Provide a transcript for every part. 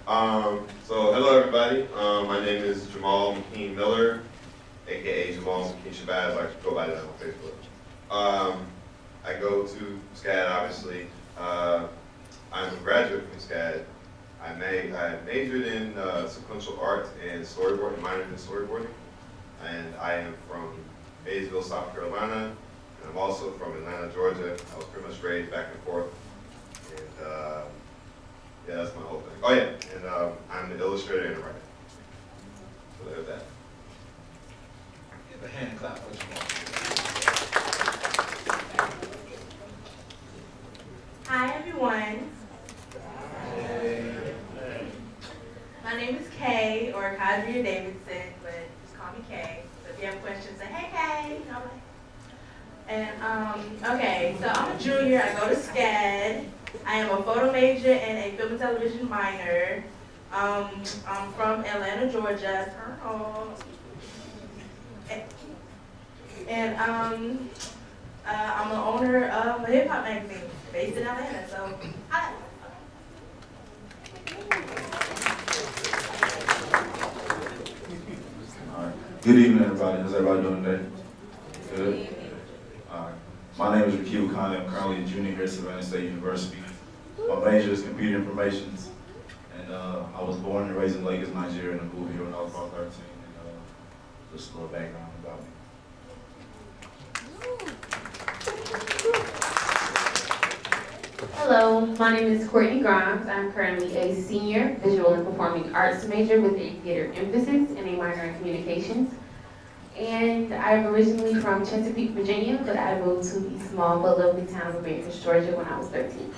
So hello everybody. My name is Jamal McKean Miller, aka Jamal McKean Shabazz. I like to go by that on Facebook. I go to SCAD obviously. I'm a graduate from SCAD. I majored in sequential art and storyboarding, minored in storyboarding, and I am from Maysville, South Carolina, and I'm also from Atlanta, Georgia. I was pretty much raised back and forth, and yeah, that's my whole thing. Oh yeah, and I'm the illustrator and the writer. So there's that. Give a hand clap for Hi everyone. My name is Kay, or Kadria Davidson, but just call me Kay. So if you have questions, say, hey Kay. You know, and okay, so I'm a junior. I go to SCAD. I am a photo major and a film and television minor. I'm from Atlanta, Georgia. And I'm the owner of a hip hop magazine based in Atlanta. So hi. All right. Good evening, everybody. How's everybody doing today? Good. All right. My name is Rakiel Conley. I'm currently a junior here at Savannah State University. My major is computer information, and I was born and raised in Lagos, Nigeria, and I moved here when I was about 13. And just a little background about me. Hello, my name is Courtney Grimes. I'm currently a senior visual and performing arts major with a theater emphasis and a minor in communications. And I'm originally from Chesapeake, Virginia, but I moved to the small but lovely town of Americus, Georgia when I was 13.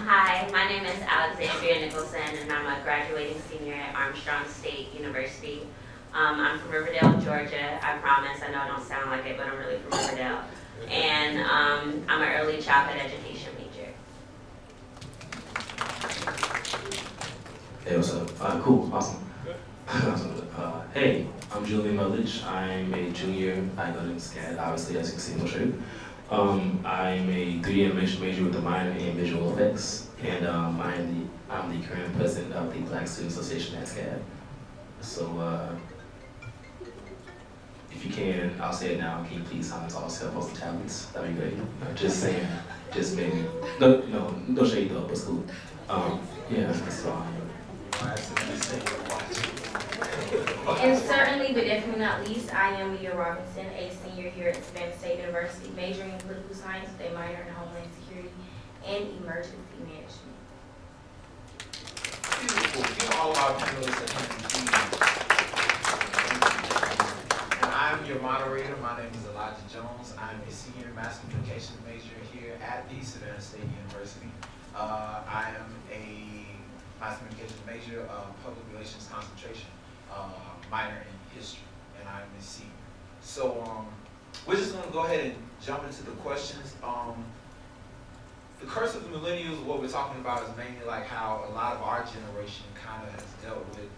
Hi, my name is Alexandria Nicholson, and I'm a graduating senior at Armstrong State University. I'm from Riverdale, Georgia. I promise. I know I don't sound like it, but I'm really from Riverdale. And I'm an early childhood education major. Hey, what's up? Cool, awesome. Hey, I'm Julian Mullidge. I'm a junior. I go to SCAD, obviously, as you can see in the shirt. I'm a 3D animation major with a minor in visual effects, and I'm the current president of the Black Student Association at SCAD. So, if you can, I'll say it now, can you please silence all cell phones and tablets? That'd be great. Just saying, just maybe. No shade though, but it's cool. Yeah, that's all. And certainly, but definitely not least, I am Leah Robinson, a senior here at Savannah State University, majoring in political science with a minor in homeland security and emergency management. Beautiful. Give all of our panelists a hand, please. And I'm your moderator. My name is Elijah Jones. I'm a senior mass communications major here at the Savannah State University. I am a mass communications major, public relations concentration, minor in history, and I'm a senior. So we're just going to go ahead and jump into the questions. The curse of the millennials, what we're talking about is mainly like how a lot of our generation kind of has dealt with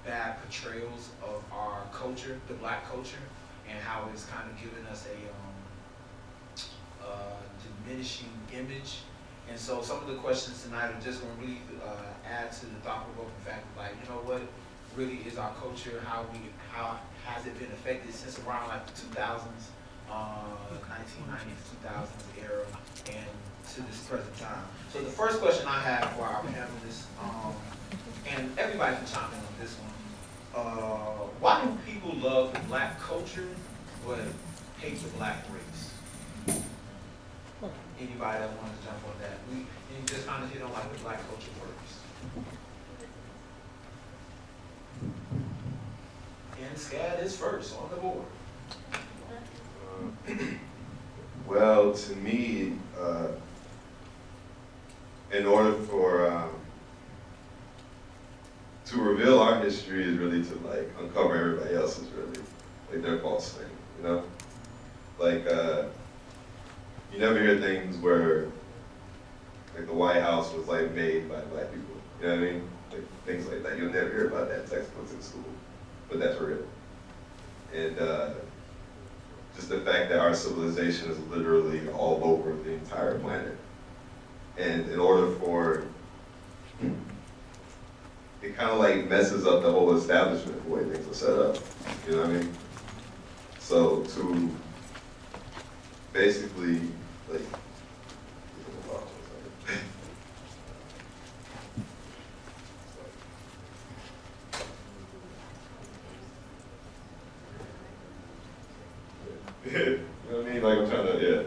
bad portrayals of our culture, the black culture, and how it's kind of given us a diminishing image. And so some of the questions tonight are just going to really add to the thought-provoking fact of like, you know what really is our culture, how has it been affected since around like the 2000s, 1990s, 2000s era, and to this present time. So the first question I have for our panelists, and everybody can chime in on this one, why do people love the black culture but hate the black race? Anybody that wants to jump on that? We just kind of hit on like the black culture works. And SCAD is first on the board. Well, to me, in order for to reveal our history is really to like uncover everybody else's really like their false thing, you know? Like you never hear things where like the White House was like made by black people, you know what I mean? Like things like that. You'll never hear about that in textbooks in school, but that's real. And just the fact that our civilization is literally all over the entire planet. like messes up the whole establishment, the way things are set up. You know what I mean? So to basically, like, you know what I mean? Like I'm trying to, yeah.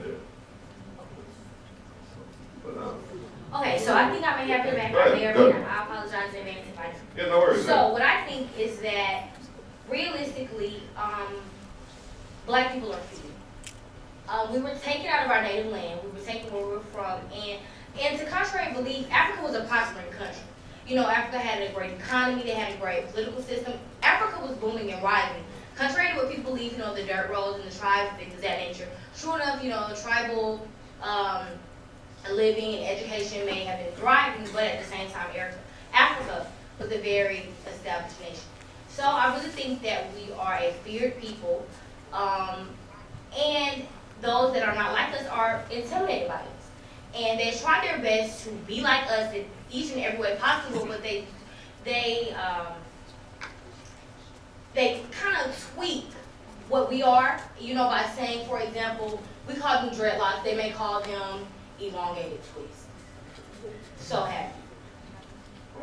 But Okay, so I think I may have to back right there. Go. I apologize in advance if I. Yeah, no worries. So what I think is that realistically, black people are free. We were taken out of our native land. We were taken where we were from, and to contrary belief, Africa was a prospering country. You know, Africa had a great economy. They had a great political system. Africa was booming and rising. Contrary to what people believe, you know, the dirt roads and the tribes, things of that nature. Sure enough, you know, tribal living and education may have been thriving, but at the same time, Africa was a very established nation. So I really think that we are a feared people, and those that are not like us are intimidated by us. And they try their best to be like us in each and every way possible, but they kind of tweak what we are, you know, by saying, for example, we call them dreadlocks, they may call them elongated twists. So happy.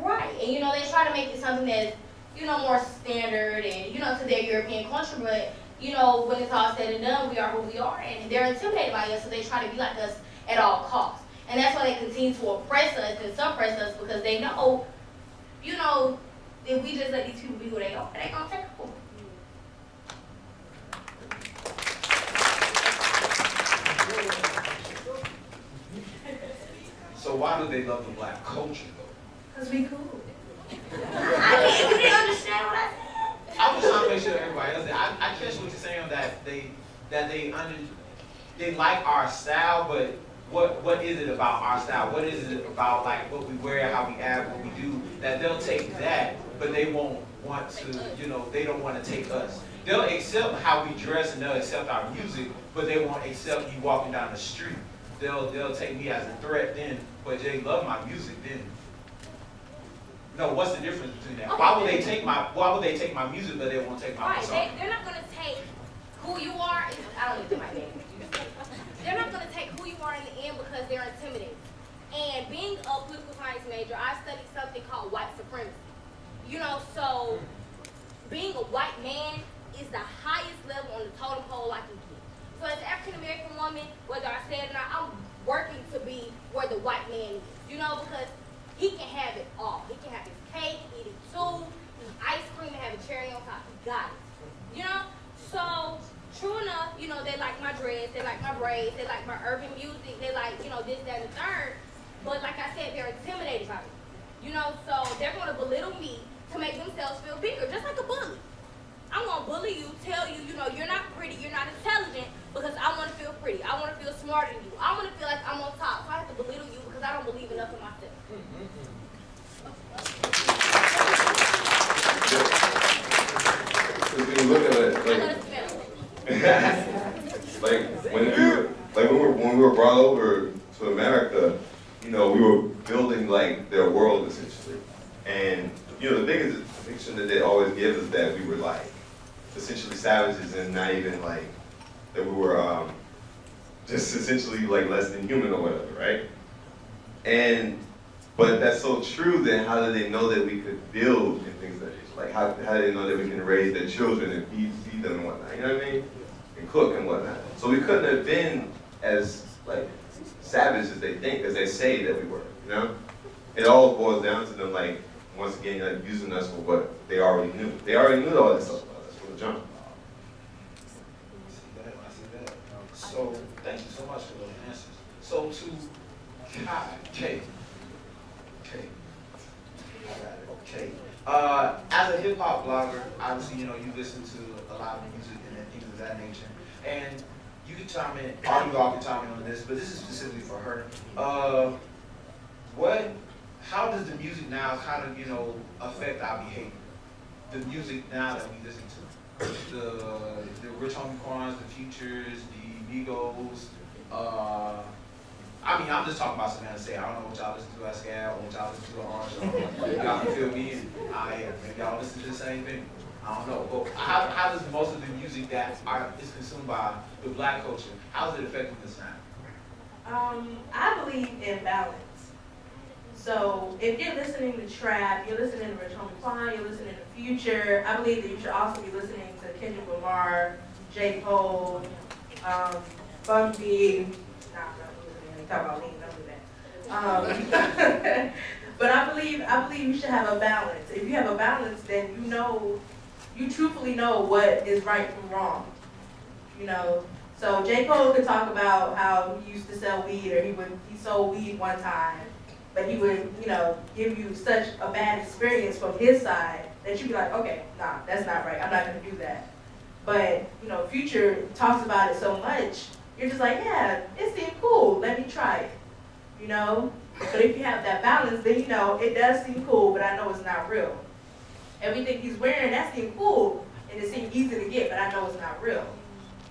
Right, and you know, they try to make it something that's, you know, more standard and, you know, to their European culture, but, you know, when it's all said and done, we are who we are, and they're intimidated by us, so they try to be like us at all costs. And that's why they continue to oppress us and suppress us, because they know, you know, if we just let these people be who they are, they're gonna take over. So why do they love the black culture though? Cause we cool. I mean, you didn't understand what I said. I was trying to make sure everybody else did. I catch what you're saying, that they like our style, but what is it about our style? What is it about like what we wear, how we act, what we do, that they'll take that, but they won't want to, you know, they don't want to take us. They'll accept how we dress and they'll accept our music, but they won't accept you walking down the street. They'll take me as a threat then, but they love my music then. No, what's the difference between that? Okay. Why would they take my music, but they won't take my Right, song? they're not gonna take who you are. I don't even my name. They're not gonna take who you are in the end because they're intimidated. And being a political science major, I studied something called white supremacy. You know, so being a white man is the highest level on the totem pole I can get. So as an African American woman, whether I say it or not, I'm working to be where the white man is. You know, because he can have it all. He can have his cake, eat it too, eat ice cream, and have a cherry on top. He got it. You know? So, true enough, you know, they like my dress, they like my braids, they like my urban music, they like, you know, this, that, and the third. But like I said, they're intimidated by me. You know, so they're going to belittle me to make themselves feel bigger, just like a bully. I'm going to bully you, tell you, you know, you're not pretty, you're not intelligent, because I want to feel pretty. I want to feel smarter than you. I want to feel like I'm on top. So I have to belittle you because I don't believe enough in myself. When you look at it, when we were brought over to America, you know, we were building like their world essentially. And you know, the biggest depiction that they always give is that we were like essentially savages and not even like that we were just essentially like less than human or whatever, right? But that's so true. Then how did they know that we could build and things like that? Like how did they know that we can raise their children and feed them and whatnot? You know what I mean? And cook and whatnot. So we couldn't have been as like savage as they think, as they say that we were. You know? It all boils down to them like once again like using us for what they already knew. They already knew all that stuff about us from the jump. I see that. So thank you so much for those answers. So to Kay. Okay. As a hip hop blogger, obviously, you know, you listen to a lot of music and things of that nature. And you can chime in, or you all can chime in on this, but this is specifically for her. How does the music now kind of, you know, affect our behavior? The music now that we listen to. The Rich Homie Quans, the Futures, the Migos, I mean, I'm just talking about Savannah State. I don't know what y'all listen to at SCAD or what y'all listen to at Armstrong. Y'all can feel me, maybe y'all listen to the same thing. I don't know. But how does most of the music that is consumed by the black culture, how is it affecting the sound? I believe in balance. So if you're listening to trap, you're listening to Rich Homie Quan, you're listening to Future, I believe that you should also be listening to Kendrick Lamar, J. Cole, Bun B. Nah, I'm talking about lean, don't do that. But I believe you should have a balance. If you have a balance, then you truthfully know what is right from wrong. You know, so J. Cole could talk about how he used to sell weed, or he sold weed one time, but he would, give you such a bad experience from his side that you'd be like, okay, nah, that's not right. I'm not gonna do that. But, Future talks about it so much, you're just like, yeah, it seemed cool. Let me try it. But if you have that balance, then it does seem cool, but I know it's not real. Everything he's wearing, that seemed cool, and it seemed easy to get, but I know it's not real.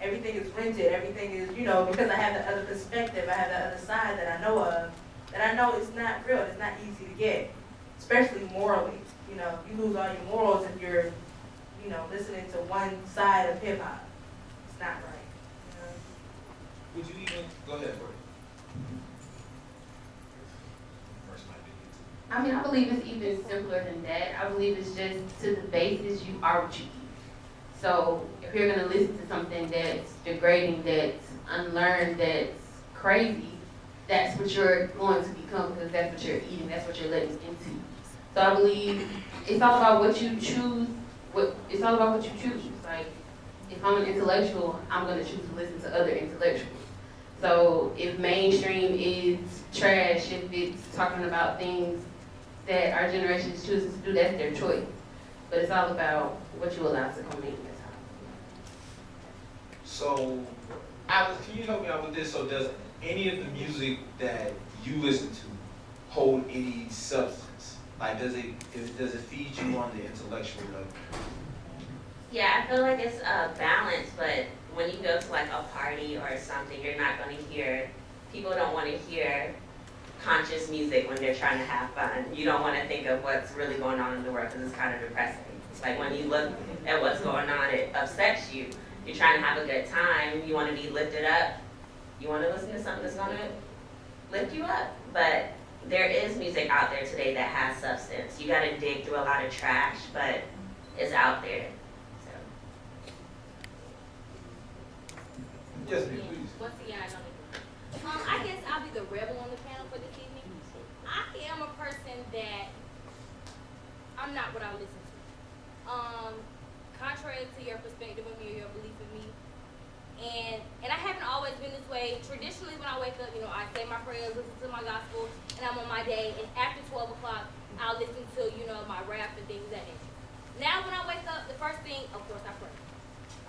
Everything is rented, everything is, because I have the other perspective, I have the other side that I know of, that I know it's not real, it's not easy to get, especially morally. You lose all your morals if you're, listening to one side of hip hop. It's not right. Would you even, go ahead, Courtney. I mean, I believe it's even simpler than that. I believe it's just to the basis, you are what you eat. So if you're gonna listen to something that's degrading, that's unlearned, that's crazy, that's what you're going to become, because that's what you're eating, that's what you're letting into. So I believe it's all about what you choose. It's all about what you choose. Like, if I'm an intellectual, I'm gonna choose to listen to other intellectuals. So if mainstream is trash, if it's talking about things that our generation is choosing to do, that's their choice. But it's all about what you allow to come in. So, Alex, can you help me out with this? So does any of the music that you listen to hold any substance? Like, does it feed you on the intellectual level? Yeah, I feel like it's a balance, but when you go to like a party or something, you're not going to hear, people don't want to hear conscious music when they're trying to have fun. You don't want to think of what's really going on in the world, because it's kind of depressing. It's like when you look at what's going on, it upsets you. You're trying to have a good time, you want to be lifted up, you want to listen to something that's going to lift you up. But there is music out there today that has substance. You got to dig through a lot of trash, but it's out there. So. Yes, ma'am, please. Once again, I don't agree. I guess I'll be the rebel on the panel for this evening. I am a person that I'm not what I listen to. Contrary to your perspective of me or your belief in me, and I haven't always been this way. Traditionally, when I wake up, I say my prayers, listen to my gospel, and I'm on my day. And after 12 o'clock, I'll listen to my rap and things of that nature. Now, when I wake up, the first thing, of course, I pray.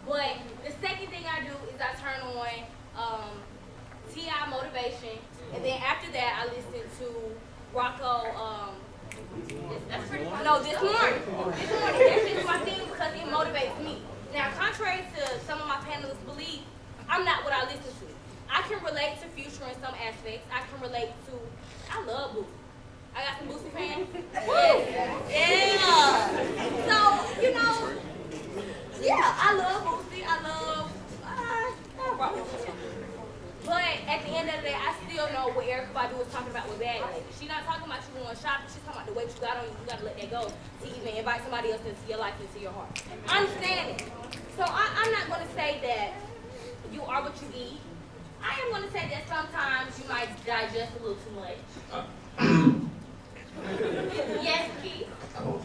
But the second thing I do is I turn on T.I. Motivation, and then after that, I listen to Rocco. That's pretty fun. No, this morning. That's just my thing because it motivates me. Now, contrary to some of my panelists believe, I'm not what I listen to. I can relate to Future in some aspects. I can relate to, I love Boosie. I got some Boosie fans. Yeah. So, yeah, I love Boosie. I love Rocco. But at the end of the day, I still know what Erykah Badu was talking about with Bad Lady. She's not talking about you going shopping. She's talking about the weight you got on you. You got to let that go to even invite somebody else into your life, into your heart. I understand it. So I'm not going to say that you are what you eat. I am going to say that sometimes you might digest a little too much. Yes, Keith? Oh,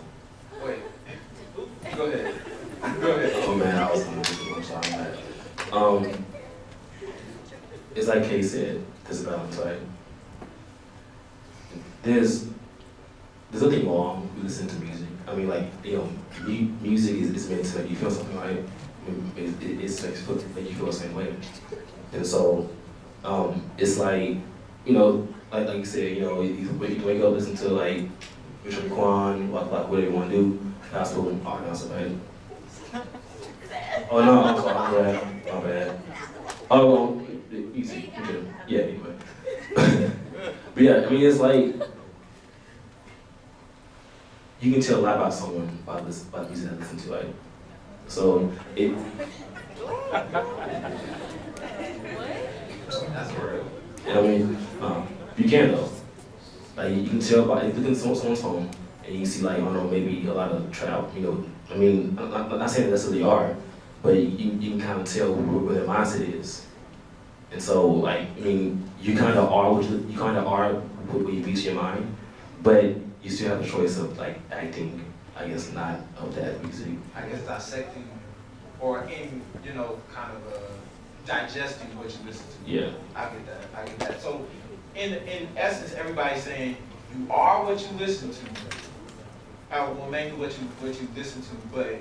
Wait. Go ahead. Go ahead. oh man, I was on this one, it's like Kay said, this balance, right? There's nothing wrong with listening to music. I mean, like, music is meant to make you feel something, right? It's meant to make you feel the same way. And so, it's like, like you said, you wake up, listen to like Richard Quan, whatever you want to do, gospel, and all kinds of stuff, right? Oh no, I'm sorry, my bad. Oh, easy. Okay. Yeah, anyway. But yeah, I mean, it's like, you can tell a lot about someone by the music they listen to, like, so it. That's real. I mean, you can though. Like you can tell by if you look at someone's phone and you see like, I don't know, maybe a lot of trap, you know. I mean, I'm not saying that necessarily are, but you can kind of tell where their mindset is. And so, like, I mean, you kind of are what you beats your mind, but you still have the choice of like acting, I guess, not of that music. I guess dissecting, or in, you know, kind of digesting what you listen to. Yeah. I get that. So, in essence, everybody's saying you are what you listen to. Well, mainly what you listen to, but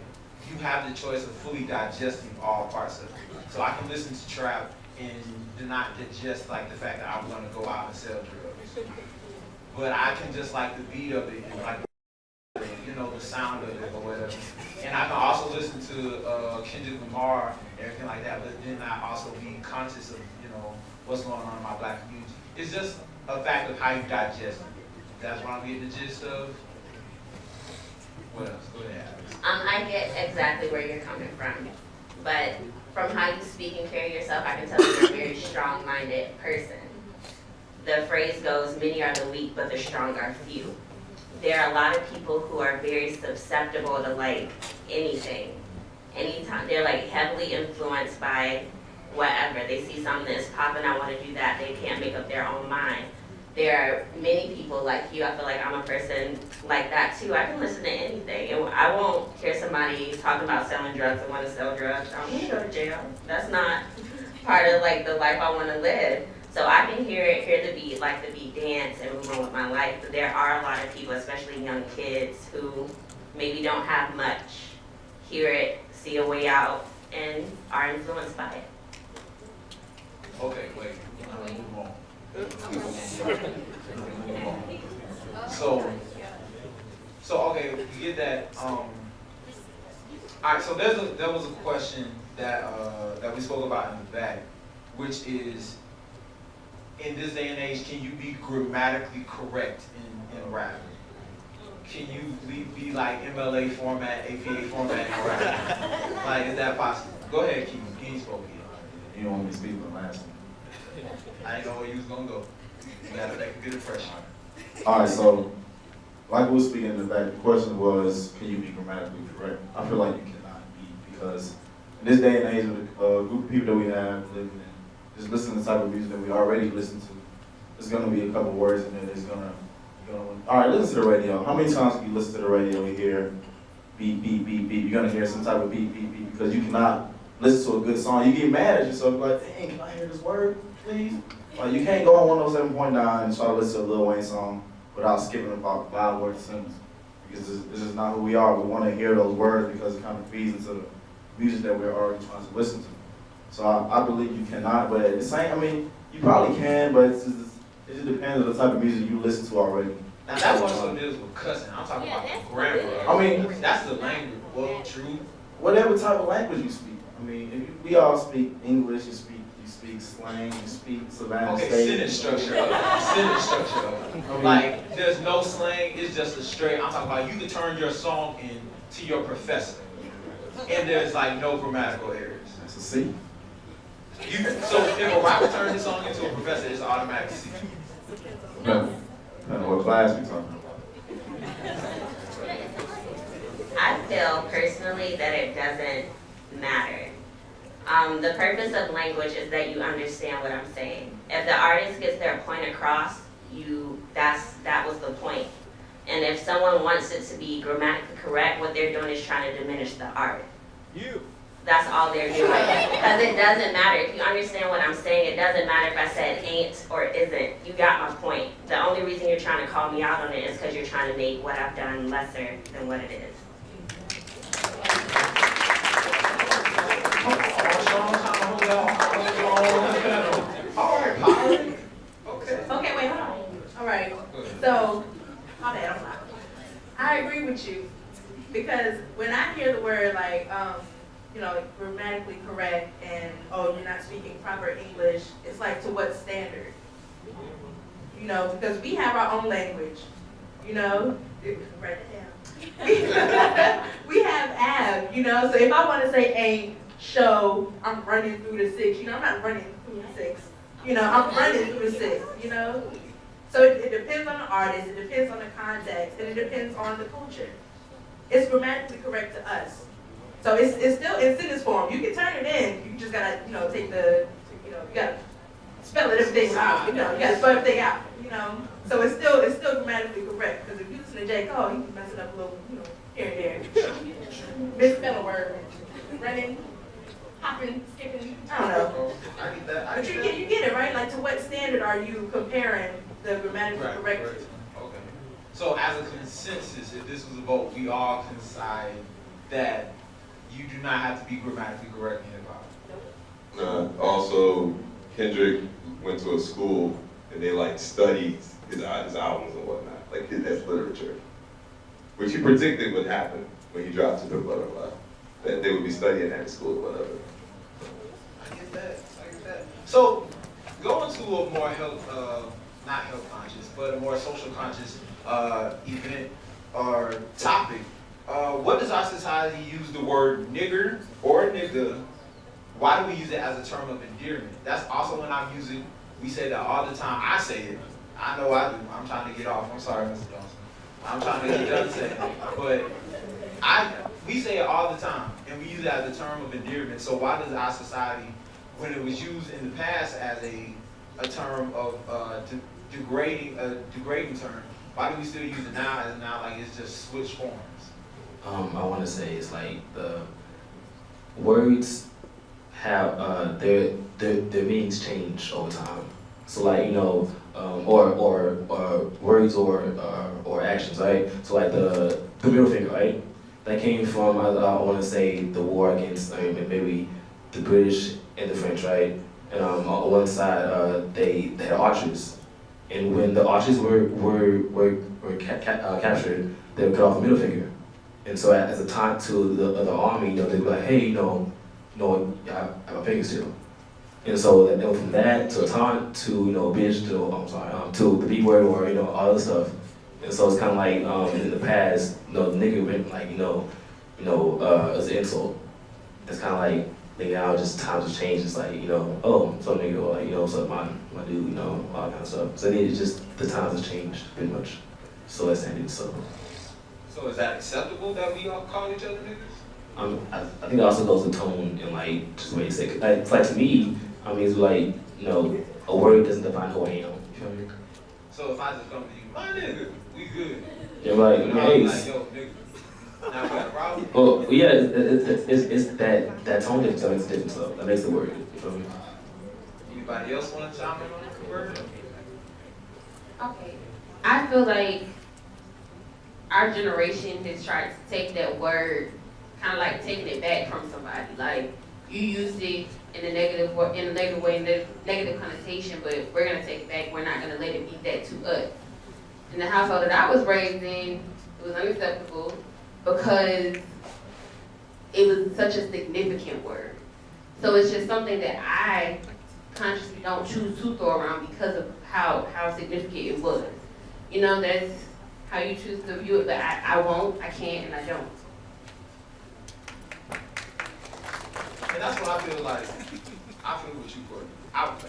you have the choice of fully digesting all parts of it. So I can listen to trap and not digest like the fact that I'm gonna go out and sell drugs. But I can just like the beat of it and like, you know, the sound of it or whatever. And I can also listen to Kendrick Lamar and everything like that, but then I also be conscious of, you know, what's going on in my black community. It's just a fact of how you digest it. That's what I'm getting the gist of. What else? Go ahead, Alex. I get exactly where you're coming from, but from how you speak and carry yourself, I can tell you're a very strong-minded person. The phrase goes, many are the weak, but the strong are few. There are a lot of people who are very susceptible to like anything. Anytime, they're like heavily influenced by whatever. They see something that's popping, I want to do that. They can't make up their own mind. There are many people like you. I feel like I'm a person like that too. I can listen to anything. And I won't hear somebody talking about selling drugs and want to sell drugs. I don't want to go to jail. That's not part of like the life I want to live. So I can hear it, hear the beat, like the beat dance and move on with my life. But there are a lot of people, especially young kids, who maybe don't have much, hear it, see a way out, and are influenced by it. Okay, wait. I'm gonna move on. So okay, we get that. All right, so there was a question that we spoke about in the back, which is, in this day and age, can you be grammatically correct in rap? Can you be like MLA format, APA format in rap? Like, is that possible? Go ahead, Keith. You ain't spoke yet. You don't want me to speak the last one. I didn't know where you was gonna go. You gotta make a good impression. All right, so like we were speaking in the back, the question was, can you be grammatically correct? I feel like you cannot be, because in this day and age, with the group of people that we have living in, just listening to the type of music that we already listen to, there's gonna be a couple words in there that's gonna all right, listen to the radio. How many times can you listen to the radio and hear beep, beep, beep, beep? You're gonna hear some type of beep, beep, beep, because you cannot listen to a good song. You get mad at yourself, like, dang, can I hear this word, please? Like, you can't go on 107.9 and try to listen to a Lil Wayne song without skipping about 5 words sentence. Because this is not who we are. We want to hear those words because it kind of feeds into the music that we're already trying to listen to. So I believe you cannot, but at the same, I mean, you probably can, but it just depends on the type of music you listen to already. Now that wasn't deals with cussing. I'm talking about the grammar. I mean, that's the language. Well, true. Whatever type of language you speak. I mean, we all speak English. You speak slang. You speak Savannah Okay, State. sentence structure. Sentence structure. Like, there's no slang. It's just a straight. I'm talking about you can turn your song into your professor, and there's like no grammatical errors. That's a C. So if a rapper turns his song into a professor, it's automatic C. No. Depending on what class we talking about. I feel personally that it doesn't matter. The purpose of language is that you understand what I'm saying. If the artist gets their point across, that was the point. And if someone wants it to be grammatically correct, what they're doing is trying to diminish the art. That's all they're doing. Because it doesn't matter. If you understand what I'm saying, it doesn't matter if I said ain't or isn't. You got my point. The only reason you're trying to call me out on it is because you're trying to make what I've done lesser than what it is. Okay, wait, hold on. All right. So, my bad, I'm not. I agree with you, because when I hear the word like, you know, like grammatically correct and, oh, you're not speaking proper English, it's like, to what standard? you know, because we have our own language, you know, write it down. We have ab, you know, so if I want to say a show, I'm running through the 6, you know, I'm not running through the 6, you know, I'm running through the 6, you know. So it depends on the artist, it depends on the context, and it depends on the culture. It's grammatically correct to us. So it's still in sentence form. You can turn it in, you just gotta, you know, take the, you know, you gotta spell everything out, you know, you gotta spell everything out, you know. So it's still grammatically correct, because if you listen to J. Cole, he can mess it up a little, you know, here and there. Misspell a word, running, hopping, skipping, I don't know. I get that. But you get it, right? Like, to what standard are you comparing the grammatically correct to? Okay. So as a consensus, if this was a vote, we all can decide that you do not have to be grammatically correct in hip hop. Also, Kendrick went to a school and they like studied his albums and whatnot. Like that's literature, which he predicted would happen when he dropped To the Butterfly. That they would be studying that in school or whatever. I get that. So going to a more health, not health conscious, but a more social conscious event or topic. What does our society use the word nigger or nigga? Why do we use it as a term of endearment? That's also when I'm using, we say that all the time. I say it. I know I do. I'm trying to get off. I'm sorry, Mr. Johnson. I'm trying to get done saying it. But we say it all the time, and we use it as a term of endearment. So why does our society, when it was used in the past as a term of degrading term, why do we still use it now as now like it's just switched forms? I want to say it's like the words have their meanings change over time. So like, you know, or words or actions, right? So like the middle finger, right? That came from I want to say the war against maybe the British and the French, right? And on one side they had archers, and when the archers were captured, they would cut off the middle finger. And so as a taunt to the army, you know, they'd be like, hey, you know, I have a finger still. And so that from that to a taunt to, you know, bitch to the B word or, you know, all this stuff. And so it's kind of like in the past, you know, nigga meant like, as an insult. It's kind of like, now just times have changed. It's like, you know, oh, so nigga, or like, you know, what's up, my dude, you know, all that kind of stuff. So it's just, the times have changed pretty much. So that's ended, so. So is that acceptable that we all call each other niggas? I think it also goes with tone and like just the way you say it. It's like to me, I mean, it's like, you know, a word doesn't define who I am. You feel me? So if I just come to you, my nigga, we good. You're like, hey. Like, yo, nigga. Now we got a problem. Well, yeah, it's that tone difference that makes a difference though. That makes the word. You feel me? Anybody else want to chime in on the word? Okay. I feel like our generation has tried to take that word, kind of like taking it back from somebody. Like, you used it in a negative way, in a negative connotation, but we're gonna take it back. We're not gonna let it be that to us. In the household that I was raised in, it was unacceptable because it was such a significant word. So it's just something that I consciously don't choose to throw around because of how significant it was. You know, that's how you choose to view it, but I won't, I can't, and I don't. And that's what I feel like. I feel with you, Courtney.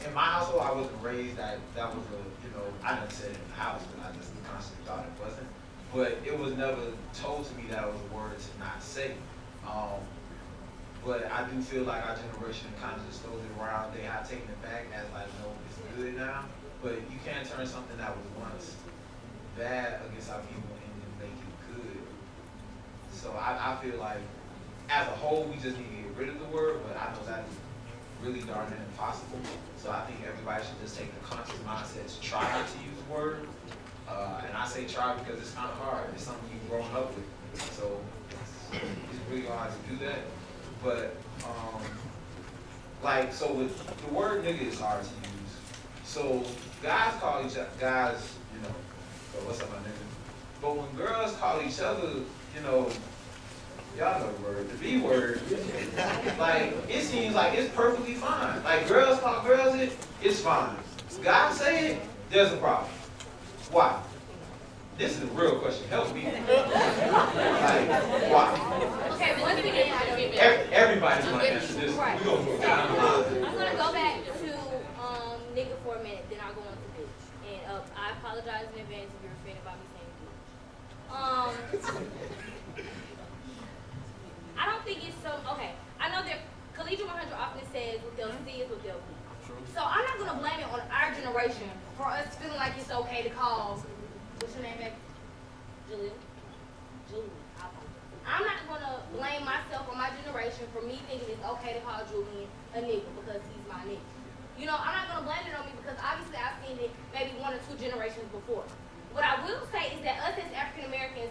In my household, I wasn't raised that was a, you know, I didn't say it in the house, but I just constantly thought it wasn't. But it was never told to me that it was a word to not say. But I do feel like our generation kind of just throws it around. They have taken it back as like, no, it's good now. But you can't turn something that was once bad against our people and make it good. So I feel like, as a whole, we just need to get rid of the word, but I know that is really darn near impossible. So I think everybody should just take the conscious mindset to try not to use the word. And I say try because it's kind of hard. It's something you've grown up with. So it's really hard to do that. But, so with the word nigga is hard to use. So guys call each other, you know, so what's up, my nigga? But when girls call each other, you know, y'all know the word, the B word, like, it seems like it's perfectly fine. Like, girls call girls it's fine. Guys say it, there's a problem. Why? This is a real question. Help me. Like, why? Okay, once again, I don't get Everybody's gonna answer this. Right. We're gonna go down the line. I'm gonna go back to nigga for a minute, then I'll go on to bitch. And I apologize in advance if you're offended by me saying bitch. I don't think it's so. Okay, I know that Collegiate 100 often says what they'll see is what they'll be. So I'm not gonna blame it on our generation for us feeling like it's okay to call. What's your name, baby? Julia. Julie. I'm not gonna blame myself or my generation for me thinking it's okay to call Julian a nigga because he's my nigga. You know, I'm not gonna blame it on me because obviously I've seen it maybe 1 or 2 generations before. What I will say is that us as African Americans,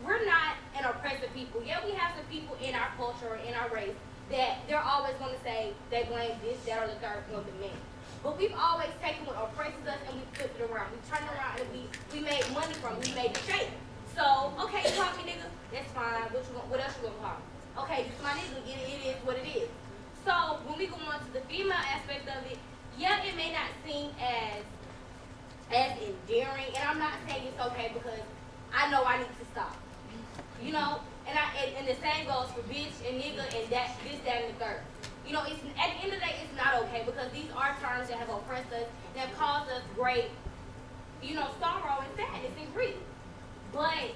we're not an oppressive people. Yeah, we have some people in our culture or in our race that they're always gonna say they blame this, that, or the third on the man. But we've always taken what oppresses us and we flipped it around. We turned it around and we made money from it. We made it shake. So, okay, you call me nigga, that's fine. What else you gonna call me? Okay, this is my nigga, it is what it is. So, when we go on to the female aspect of it, yeah, it may not seem as endearing, and I'm not saying it's okay because I know I need to stop. You know, and the same goes for bitch and nigga and that, this, that, and the third. You know, it's at the end of the day, it's not okay because these are terms that have oppressed us, that have caused us great, you know, sorrow and sadness and grief. But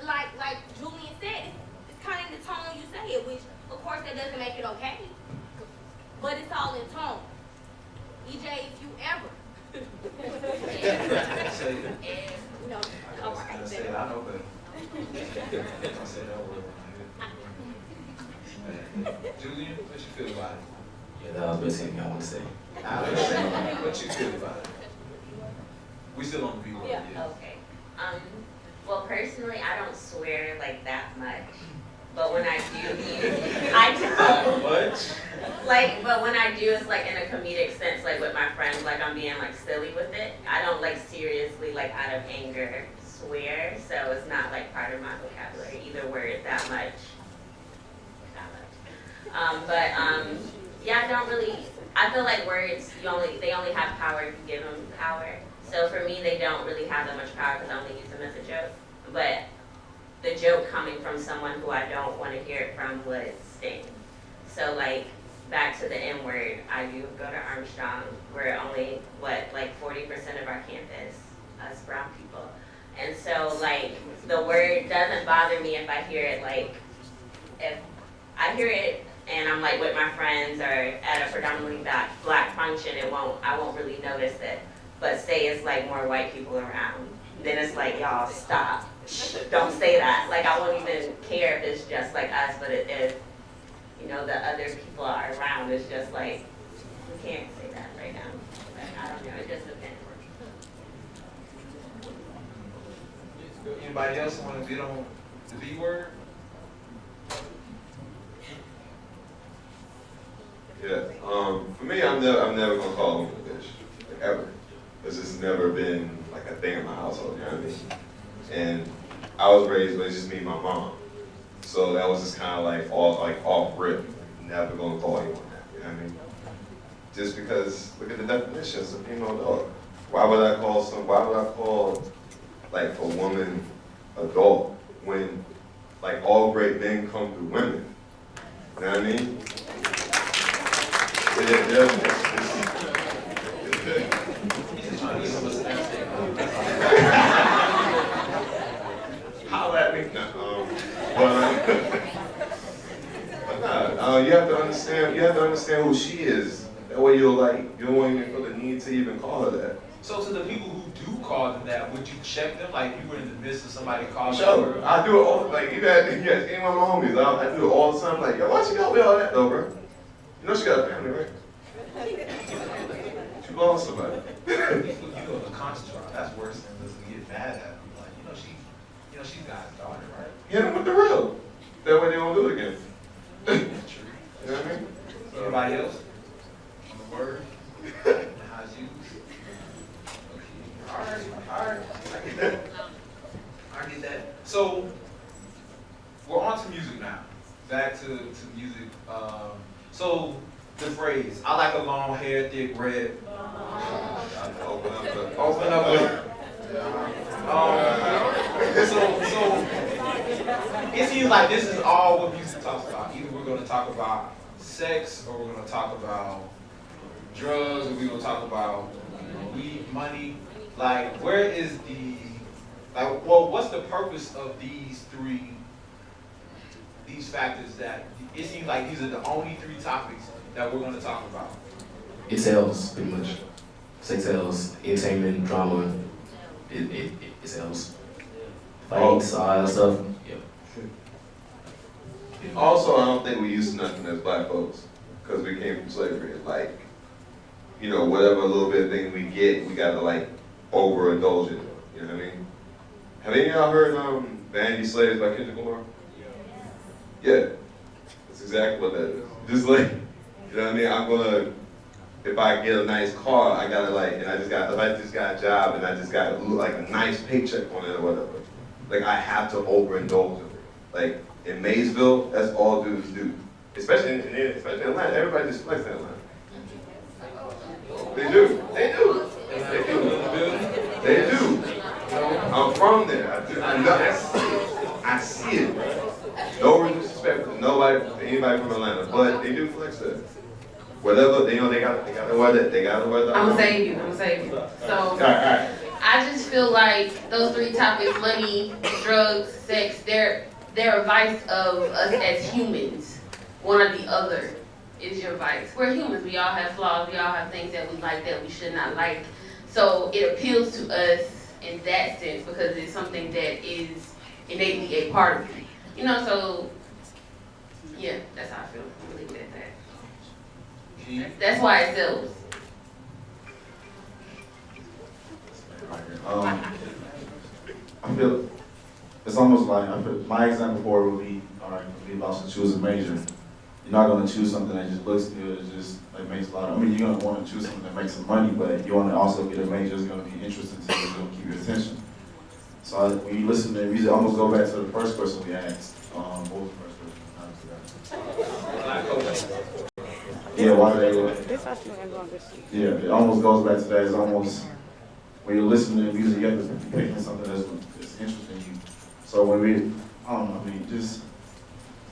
like Julian said, it's kind of in the tone you say it, which of course that doesn't make it okay. But it's all in tone. EJ, if you ever. No, all right. I say it, I know, but I say that word. Julian, what you feel about it? Yeah, that was basically what I want to say. What you feel about it? We still on the B word. Yeah. Okay. Well, personally, I don't swear like that much. But when I do, I don't. What? Like, but when I do, it's like in a comedic sense, like with my friends, like I'm being like silly with it. I don't like seriously, like out of anger, swear. So it's not like part of my vocabulary, either word that much. Yeah, I don't really, I feel like words, they only have power if you give them power. So for me, they don't really have that much power because I only use them as a joke. But the joke coming from someone who I don't want to hear it from would sting. So like, back to the N word, I do go to Armstrong. We're only, like 40% of our campus, us brown people. And so like, the word doesn't bother me if I hear it like, if I hear it and I'm like with my friends or at a predominantly black function, I won't really notice it. But say it's like more white people around, then it's like, y'all stop. Don't say that. Like I won't even care if it's just like us, but if you know, the other people are around, it's just like, we can't say that right now. But I don't know, it just depends. Anybody else want to get on the B word? Yeah. For me, I'm never gonna call a woman a bitch, like, ever. This has never been like a thing in my household. You know what I mean? And I was raised with just me and my mom, so that was just kind of like off rip. Never gonna call anyone that. You know what I mean? Just because look at the definitions of female dog. Why would I call like a woman a dog when like all great men come through women? You know what I mean? Holla at me. You have to understand. You have to understand who she is. That way you won't even feel the need to even call her that. So to the people who do call them that, would you check them? Like you were in the midst of somebody calling Sure, them? I do it all. Like you got any of my homies, I do it all the time. Like, yo, why she got me all that though, bro? You know she got a family, right? She lost somebody. You know the conscience, right? That's worse than just to get mad at them. Like, she's God's daughter, right? Hit them with the real. That way they won't do it again. True. You know what I mean? Anybody else? On the word? How it's used? Okay. All right. I get that. So, we're on to music now. Back to music. So, the phrase, I like a long hair, thick red. Open up. seems like this is all what music talks about. Either we're gonna talk about sex, or we're gonna talk about drugs, or we're gonna talk about weed, money. Like, where is the, like, well, what's the purpose of these factors that, it seems like these are the only 3 topics that we're gonna talk about? It sells, pretty much. Sex sells, entertainment, drama, it sells. Fights, all that stuff. Yep. Also, I don't think we used to nothing as black folks, because we came from slavery. Like, you know, whatever little bit of thing we get, we gotta like overindulge in. You know what I mean? Have any of y'all heard Vanity Slaves by Kendrick Lamar? Yeah, that's exactly what that is. Just like, you know what I mean? I'm gonna, if I get a nice car, I gotta like, and if I just got a job and I just got like a nice paycheck on it or whatever, like I have to overindulge in it. Like in Maysville, that's all dudes do. Especially in Atlanta, everybody just flex in Atlanta. They do. They do. They do. They do. I'm from there. I see it. No disrespect to nobody, to anybody from Atlanta, but they do flex there. Whatever, they know they gotta wear that. They gotta wear that. I'm gonna save you. So, All right. I just feel like those 3 topics, money, drugs, sex, they're a vice of us as humans. One or the other is your vice. We're humans. We all have flaws. We all have things that we like that we should not like. So it appeals to us in that sense because it's something that is innately a part of you. You know, so yeah, that's how I feel. I'm gonna leave it at that. That's why it sells. I feel it's almost like my example for it would be, all right, if you about to choose a major, you're not going to choose something that just looks good. It just like makes a lot of. I mean, you're going to want to choose something that makes some money, but you want to also get a major that's going to be interesting to you, that's going to keep your attention. So when you listen to music, I almost go back to the first question we asked. What was the first question? Yeah, why do they look? Yeah, it almost goes back to that. It's almost when you're listening to music, you have to be picking something that's interesting you. So when I don't know, I mean, just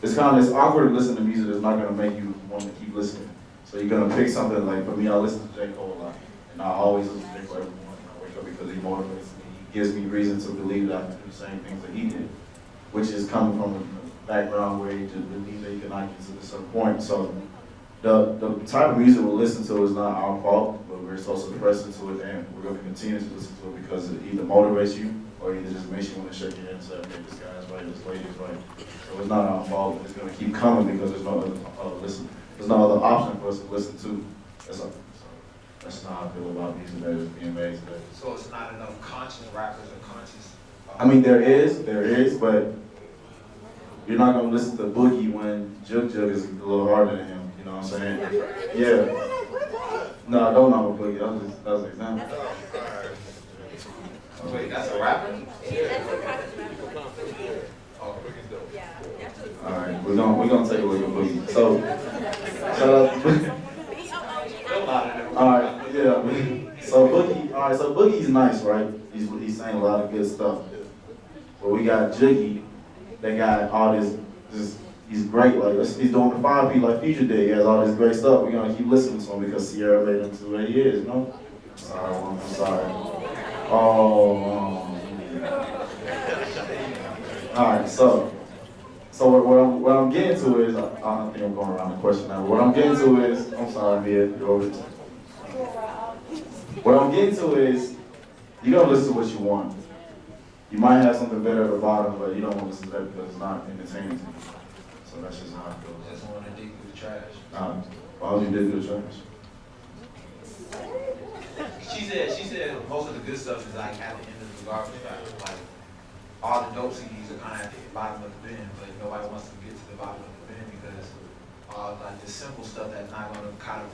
it's awkward to listen to music that's not gonna make you want to keep listening. So you're gonna pick something like, for me, I listen to J. Cole a lot, and I always listen to J. Cole every morning. I wake up because he motivates me. He gives me reason to believe that I can do the same things that he did, which is coming from a background where you just believe that you can not get to a certain point. So the type of music we'll listen to is not our fault, but we're supposed to press into it, and we're going to continue to listen to it because it either motivates you or either just makes you want to shake your head and say, okay, this guy is right, this lady is right. So it's not our fault. It's going to keep coming because there's no other option for us to listen to. So that's not how I feel about music that is being made today. So it's not enough conscious rappers or conscious. I mean, there is, but you're not going to listen to Boogie when Jug is a little harder than him. You know what I'm saying? Yeah. No, I don't know Boogie. That was an example. Wait, that's a rapper? All right, we're gonna take a look at Boogie. So all right, yeah. So Boogie's nice, right? He's saying a lot of good stuff. But we got Jiggy, that got all this. He's great. Like he's doing the 5P like Future did. He has all this great stuff. We're gonna keep listening to him because Sierra made him to where he is. You know? I'm sorry. Oh. All right. So what I'm getting to is I don't think I'm going around the question now. But what I'm getting to is I'm sorry, Mia. You're over. What I'm getting to is you don't listen to what you want. You might have something better at the bottom, but you don't want to listen to that because it's not entertaining to you. So that's just how I feel. Just want to dig through the trash. Why would you dig through the trash? She said most of the good stuff is like at the end of the garbage bag. Like all the dope CDs are kind of at the bottom of the bin, but nobody wants to get to the bottom of the bin because like the simple stuff that's not going to kind of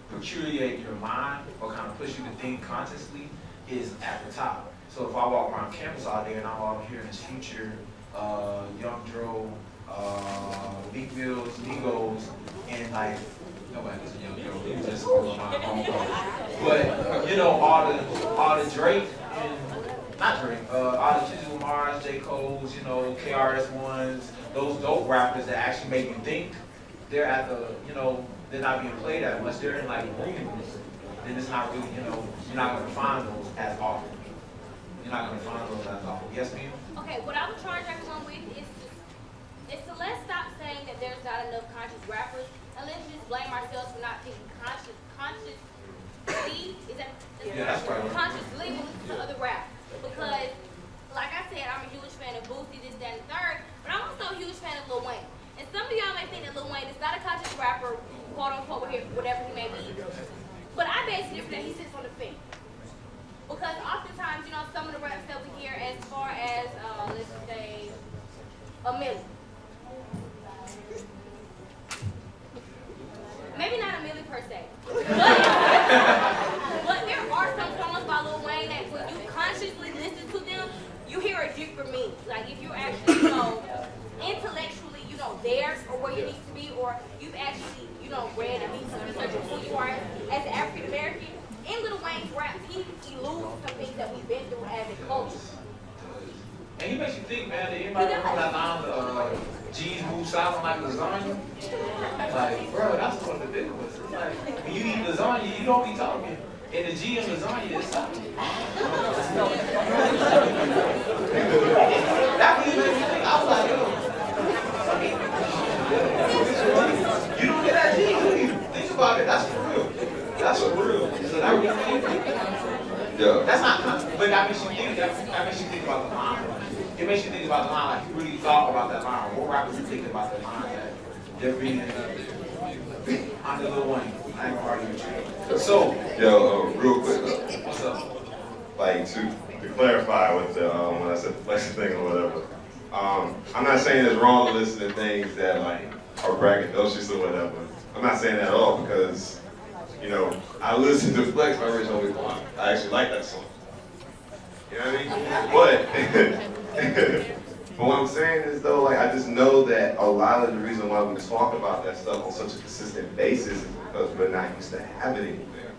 peculiate your mind or kind of push you to think consciously is at the top. So if I walk around campus all day and I'm all hearing this Future, Young Dro, Meek Mills, Migos, and like nobody was a Young Dro, he was just on my home. But you know all the Drake and not Drake, all the Kendrick Lamar's, J. Cole's, you know, KRS-Ones, those dope rappers that actually make you think, they're at the, you know, they're not being played that much. They're in like booming groups. Then it's not really, you know, you're not going to find those as often. You're not going to find those as often. Yes, ma'am? Okay, what I would charge everyone with is to let's stop saying that there's not enough conscious rappers, and let's just blame ourselves for not thinking consciously. Is that Yeah, that's right. consciously when we listen to other rap? Because, like I said, I'm a huge fan of Boosie, this, that, and the third, but I'm also a huge fan of Lil Wayne. And some of y'all may think that Lil Wayne is not a conscious rapper, quote unquote, whatever he may be. But I bet it's different that he sits on the fence. Because oftentimes, you know, some of the raps that we hear as far as, let's say, a Millie. Maybe not a Millie per se. But there are some songs by Lil Wayne that when you consciously listen to them, you hear a different meaning. Like if you're actually, you know, intellectually, you know, there or where you need to be, or you've actually, you know, read and researched who you are as an African American. In Lil Wayne's raps, he eludes some things that we've been through as a culture. And he makes you think, man, that anybody remember that line, G's move silent like lasagna? Like, bro, that's one of the big ones. It's like, when you eat lasagna, you don't be talking. And the G in lasagna is silent. That really made me think. I was like, yo. You don't get that G, do you? Think about it. That's for real. That's for real. So that really made me think. Yeah. That's not, but that makes you think. That makes you think about the line. It makes you think about the line like you really thought about that line. What rappers are thinking about that line that they're reading under Lil Wayne? I ain't gonna argue with you. So, Yo, real quick, what's up? like to clarify with the when I said the flexing thing or whatever. I'm not saying it's wrong to listen to things that like are braggadocious or whatever. I'm not saying that at all because, you know, I listened to Flex by Rich Homie Quan. I actually like that song. You know what I mean? But what I'm saying is though, like I just know that a lot of the reason why we talk about that stuff on such a consistent basis is because we're not used to having it there.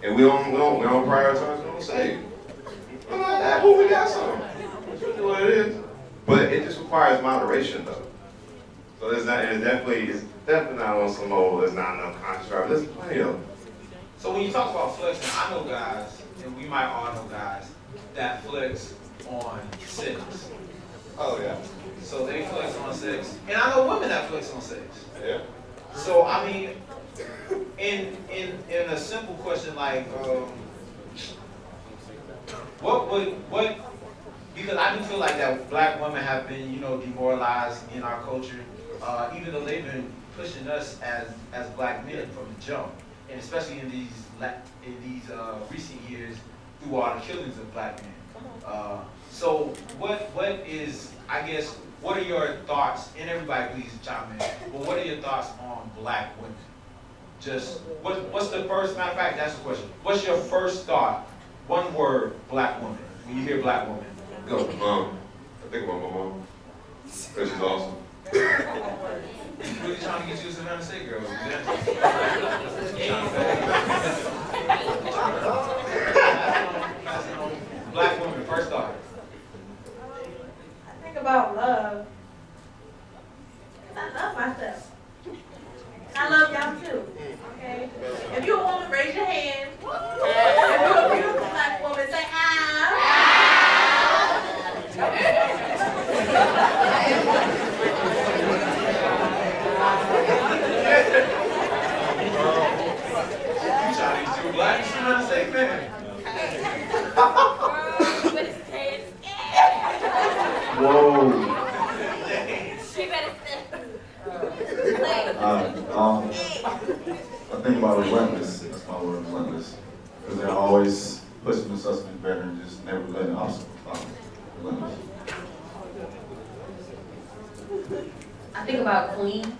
And we don't prioritize, we don't say, we're not that, but we got some. That's really what it is. But it just requires moderation though. So it's definitely not on some old, there's not enough conscious rap. There's plenty of them. So when you talk about flexing, I know guys, and we might all know guys, that flex on sex. Oh yeah. So they flex on sex. And I know women that flex on sex. Yeah. So I mean, in a simple question like, because I do feel like that black women have been, you know, demoralized in our culture, even though they've been pushing us as black men from the jump, and especially in these recent years through all the killings of black men. So what is, I guess, what are your thoughts, and everybody please chime in, but what are your thoughts on black women? Just, what's the first, matter of fact, that's the question. What's your first thought, one word, black woman, when you hear black woman? Go. I think about my mom. Because she's awesome. Really trying to get you a Savannah State girl. Black woman, first thought. I think about love. I love myself. I love y'all too. Okay? If you're a woman, raise your hand. If you're a beautiful black woman, say ah. You trying to get you a black Savannah State man? Whoa. She better I think about relentless. That's my word, relentless. Because they're always pushing themselves to be better and just never letting obstacles stop them. Relentless. I think about Queen.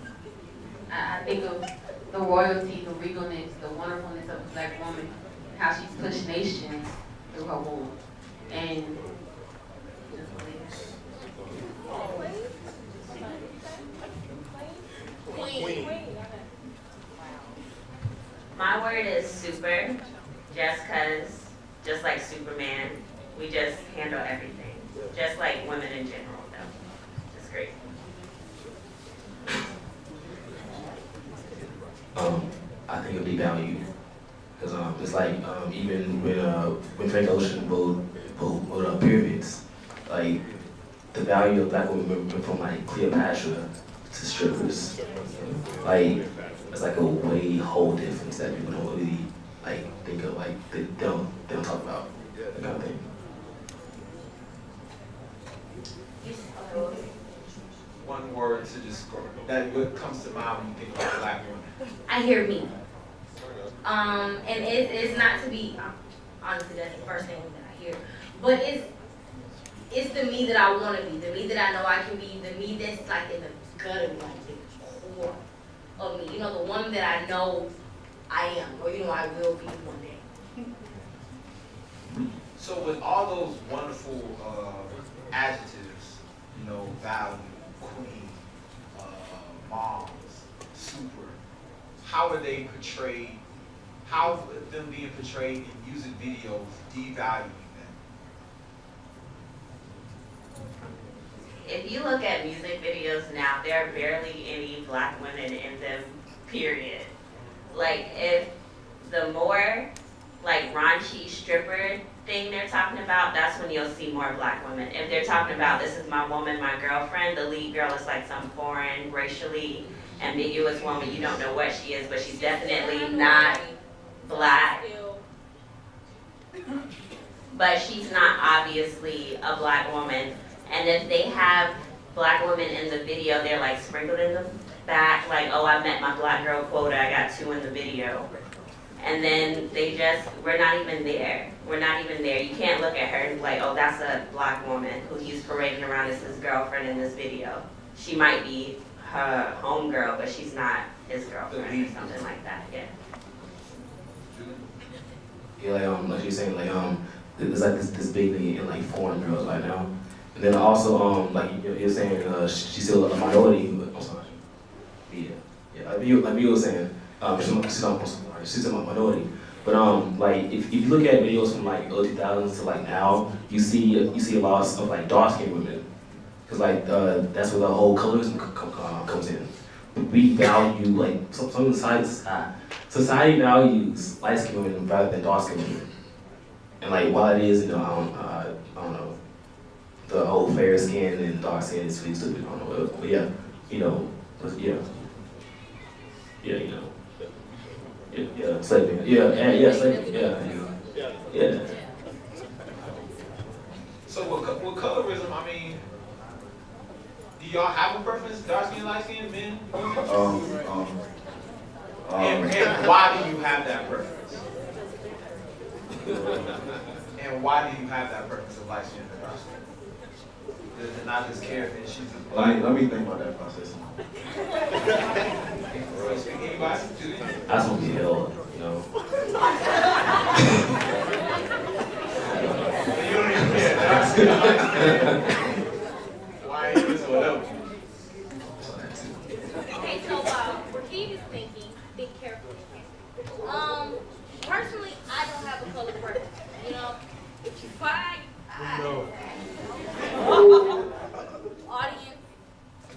I think of the royalty, the regalness, the wonderfulness of a black woman, how she's pushed nations through her womb. And just believe it. Queen. My word is super, just like Superman, We just handle everything, just like women in general, though. It's great. I think it'll be value. Because it's like even when Frank Ocean built pyramids, like the value of black women went from like Cleopatra to strippers. Like it's like a way whole difference that people don't really like think of, like they don't talk about that kind of thing. One word to describe that what comes to mind when you think about black women. I hear me. And it's not to be, honestly, that's the first thing that I hear. But it's the me that I want to be, the me that I know I can be, the me that's like in the gut of me, like the core of me. You know, the woman that I know I am, or you know, I will be one day. So with all those wonderful adjectives, you know, value, queen, moms, super, how are they portrayed? How them being portrayed in music videos devaluing them? If you look at music videos now, there are barely any black women in them, period. Like, if the more, like, raunchy stripper thing they're talking about, that's when you'll see more black women. If they're talking about, this is my woman, my girlfriend, the lead girl is like some foreign, racially ambiguous woman. You don't know what she is, but she's definitely not black. But she's not obviously a black woman. And if they have black women in the video, they're like sprinkled in the back, like, oh, I met my black girl quota, I got 2 in the video. And then we're not even there. We're not even there. You can't look at her and be like, oh, that's a black woman who he's parading around as his girlfriend in this video. She might be her homegirl, but she's not his girlfriend or something like that, yeah. Yeah, like you're saying, like there's like this big thing in like foreign girls right now, and then also like you're saying she's still a minority. I'm sorry. Yeah. Like you were saying, she's a minority. But like if you look at videos from like early 2000s to like now, you see a lot of like dark skinned women, because like that's where the whole colorism comes in. We value like some society values light skinned women rather than dark skinned women. And like while it is, you know, I don't know, the whole fair skin and dark skin is pretty stupid. I don't know, but yeah, you know, you know, yeah, slavery, slavery, yeah. So with colorism, I mean, do y'all have a preference, dark skin, light skin, men, women? And why do you have that preference? And why do you have that preference of light skin and dark skin? Does it not just care if she's a black? Let me think about that process. Anybody? I just want to be held, you know. You don't even care, dark skin, light skin. Why ain't this whatever? Okay, so Rakeem is thinking, think carefully. Personally, I don't have a color preference. You know, if you find audience,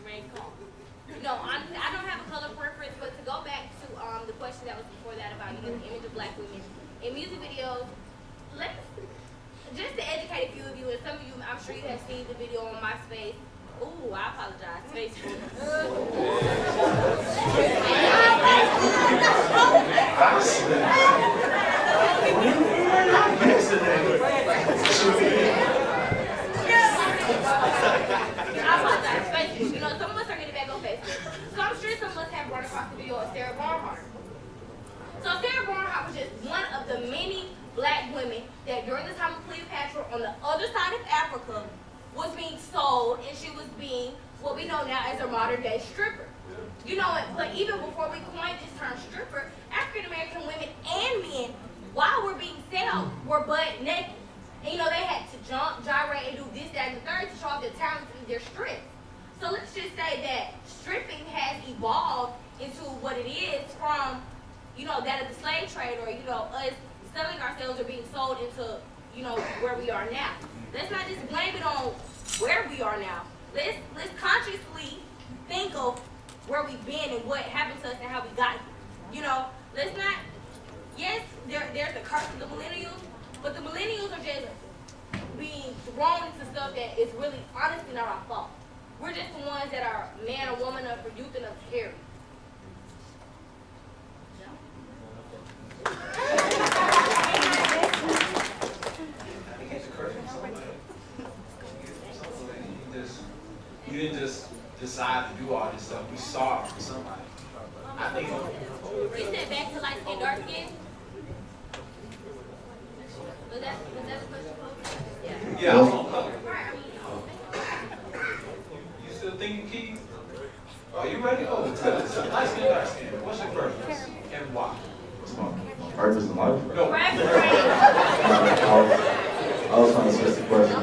remain calm. No, I don't have a color preference, but to go back to the question that was before that about the image of black women in music videos, just to educate a few of you, and some of you, I'm sure you have seen the video on MySpace. Ooh, I apologize, Facebook. I apologize, Facebook. You know, some of us are getting back on Facebook. So I'm sure some of us have run across the video of Sarah Barnhart. So Sarah Barnhart was just one of the many black women that during the time of Cleopatra on the other side of Africa was being sold, and she was being what we know now as a modern day stripper. You know, like even before we coined this term stripper, African American women and men, while we're being sold, were butt naked. And you know, they had to jump, gyrate, and do this, that, and the third to show off their talents and their strength. So let's just say that stripping has evolved into what it is from, you know, that of the slave trade, or, you know, us selling ourselves or being sold into, you know, where we are now. Let's not just blame it on where we are now. Let's consciously think of where we've been and what happened to us and how we got here. You know, let's not, yes, there's a curse of the millennials, but the millennials are just being thrown into stuff that is really honestly not our fault. We're just the ones that are man or woman enough for youth enough to carry. You didn't just decide to do all this stuff. We saw it from somebody. I think. You said back to light skin, dark skin? Was that the question? Yeah, I was on color. You still thinking, Keith? Are you ready? Oh, tell us. Light skin, dark skin. What's your purpose and why? What's my purpose in life? No. I was trying to switch the question.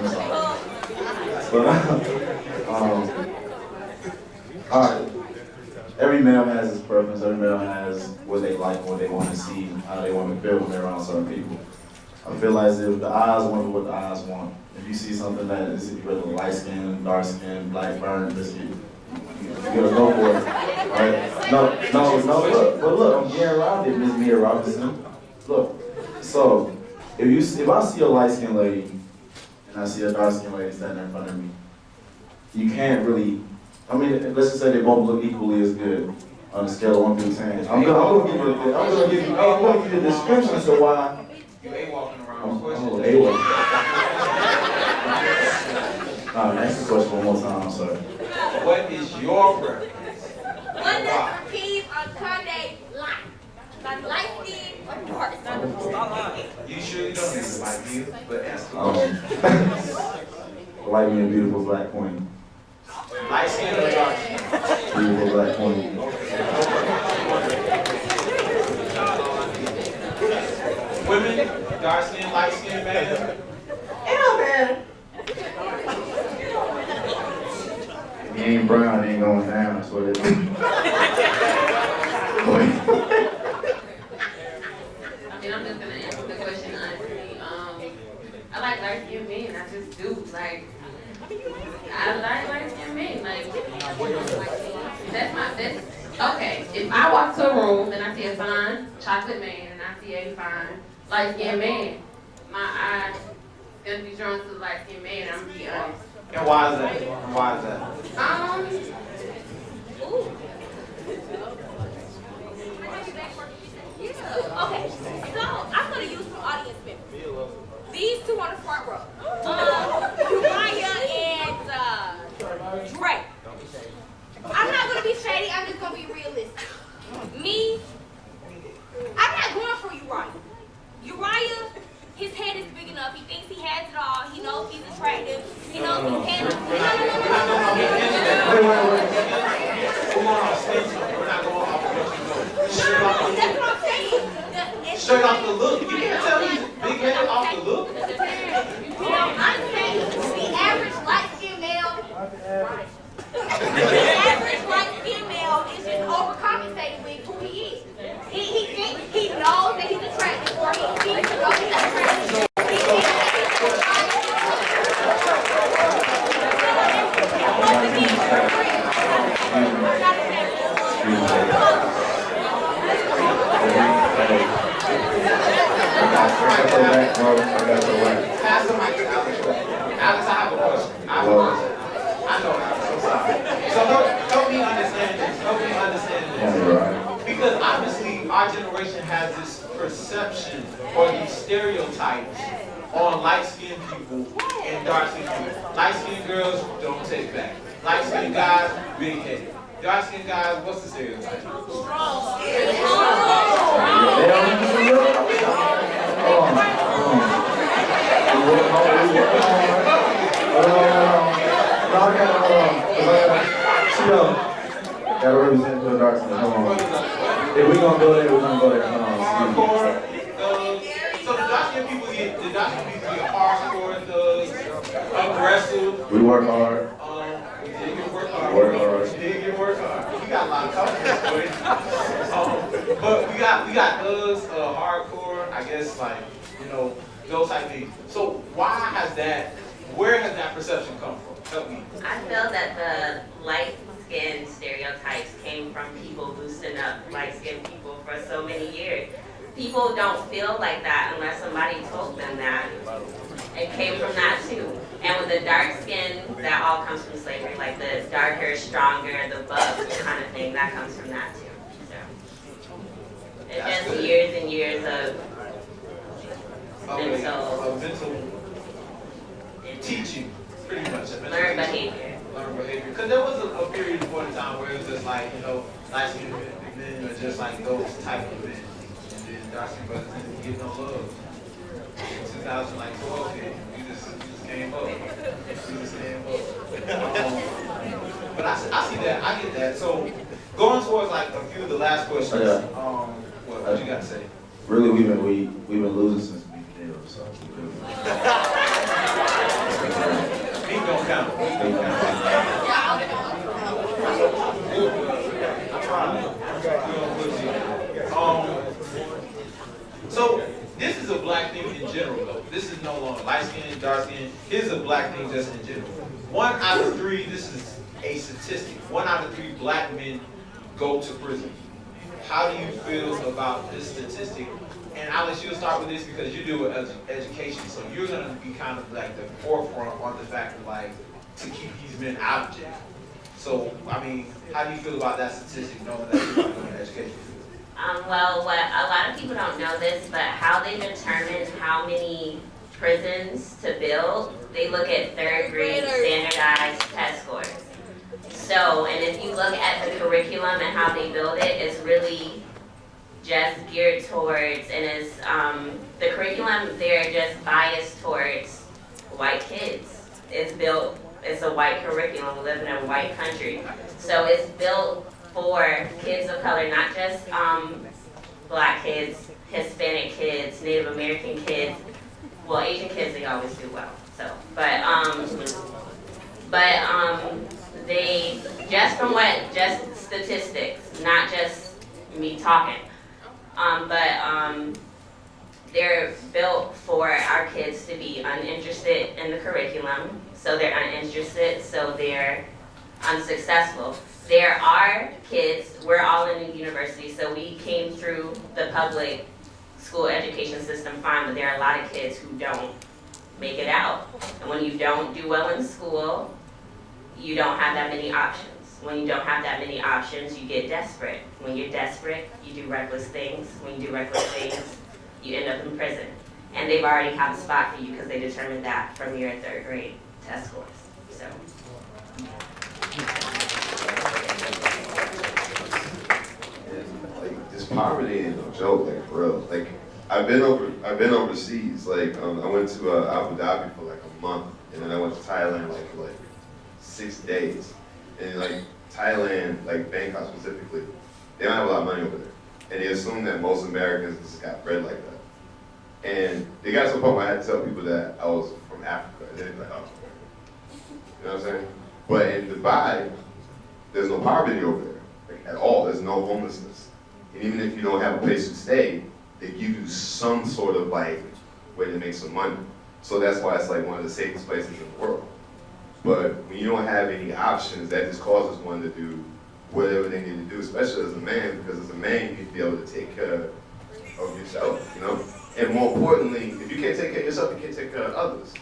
All right. Every male has his preference. Every male has what they like, what they want to see, how they want to feel when they're around certain people. I feel as if the eyes want what the eyes want. If you see something that is whether light skin, dark skin, black, burn, biscuit, you gotta go for it. Right? No, look, I'm getting around it, Miss Mia Robinson. Look, so if I see a light skinned lady and I see a dark skinned lady standing in front of me, you can't really, I mean, let's just say they both look equally as good on a scale of 1 through 10. I'm gonna give you the description as to why. You ain't walking around. Oh, A-walking. Ask the question one more time, I'm sorry. What is your preference? What does Keith on Kanye like? Like light skin or dark skin? You surely don't have to like you, but ask the question. Like me a beautiful black queen. Light skin or dark skin? Beautiful black queen. Women, dark skin, light skin, man. Hell, man. If he ain't brown, he ain't going down, that's what it is. I mean, I'm just gonna answer the question honestly. I like light skinned men. I just do. Like, I like light skinned men. Like, that's okay. If I walk to a room and I see a fine chocolate man and I see a fine light skinned man, my eyes gonna be drawn to the light skinned man. I'm gonna be honest. And why is that? Why is that? Ooh. Yeah. Okay. So I'm gonna use some audience members. These two on the front row. Uriah and Drake. I'm not gonna be shady. I'm just gonna be realistic. Me, I'm not going for Uriah. Uriah, his head is big enough. He thinks he has it all. He knows he's attractive. He knows his head is Come on, we're not going off the that's what I'm saying. straight off the look. You can't tell me big head off the look. I'm saying the average light-skinned male, the average light-skinned male is just overcompensating with who he is. He knows that he's attractive, or he thinks he knows he's attractive. Pass the mic to Alex. Alex, I have a question. I know, Alex. I'm sorry. So help me understand this. Help me understand this. Because obviously our generation has this perception or these stereotypes on light-skinned people and dark-skinned people. Light-skinned girls don't take back. Light-skinned guys, big head. Dark-skinned guys, what's the stereotype? Strong. Gotta represent the dark side. Hold on. If we gonna go there, we're gonna go there. Hold on. Hardcore thugs. So the dark-skinned people get hardcore thugs, aggressive. We work hard. We did get work hard. Work hard. We did get work hard. We got a lot of confidence for it. But we got thugs, hardcore. I guess like those type things. So why has that, where has that perception come from? Help me. I feel that the light-skinned stereotypes came from people boosting up light-skinned people for so many years. People don't feel like that unless somebody told them that. It came from that too. And with the dark skin, that all comes from slavery, like the darker, stronger, the buff kind of thing, that comes from that too. So it's just years and years of mental teaching, pretty much. learned behavior. Learned behavior. Because there was a period of time where it was just like, light-skinned men are just like those type of men. And then dark-skinned brothers didn't get no love. In 2012 hit, we just came up. We just came up. But I see that, I get that. So going towards like a few of the last questions, what you got to say? Really, we've been losing since the beginning, so. Me don't count. So this is a black thing in general, though. This is no longer light skin, dark skin. This is a black thing just in general. 1 out of 3, this is a statistic. 1 out of 3 black men go to prison. How do you feel about this statistic? And Alex, you'll start with this because you deal with education, so you're going to be kind of like the forefront on the fact of like to keep these men out of jail. So, I mean, how do you feel about that statistic, knowing that you're doing education? Well, what a lot of people don't know this, but how they determine how many prisons to build, they look at 3rd grade standardized test scores. So, and if you look at the curriculum and how they build it, it's really just geared towards, and it's, the curriculum, they're just biased towards white kids. It's a white curriculum, we live in a white country. So it's built for kids of color, not just black kids, Hispanic kids, Native American kids. Well, Asian kids, they always do well. So, they, just statistics, not just me talking. They're built for our kids to be uninterested in the curriculum, so they're uninterested, so they're unsuccessful. There are kids, we're all in the university, so we came through the public school education system fine, but there are a lot of kids who don't make it out. And when you don't do well in school, you don't have that many options. When you don't have that many options, you get desperate. When you're desperate, you do reckless things. When you do reckless things, you end up in prison. And they've already have a spot for you because they determined that from your 3rd grade test scores. So. Like, this poverty ain't no joke, like for real. Like, I've been overseas. Like, I went to Abu Dhabi for like a month, and then I went to Thailand like for 6 days. And like Thailand, like Bangkok specifically, they don't have a lot of money over there, and they assume that most Americans just got bred like that. And they got to a point where I had to tell people that I was from Africa, and they'd be like, "Oh, you know what I'm saying?" But in Dubai, there's no poverty over there, like, at all. There's no homelessness. And even if you don't have a place to stay, they give you some sort of like way to make some money. So that's why it's like one of the safest places in the world. But when you don't have any options, that just causes one to do whatever they need to do, especially as a man, because as a man, you need to be able to take care of yourself, you know? And more importantly, if you can't take care of yourself, you can't take care of others.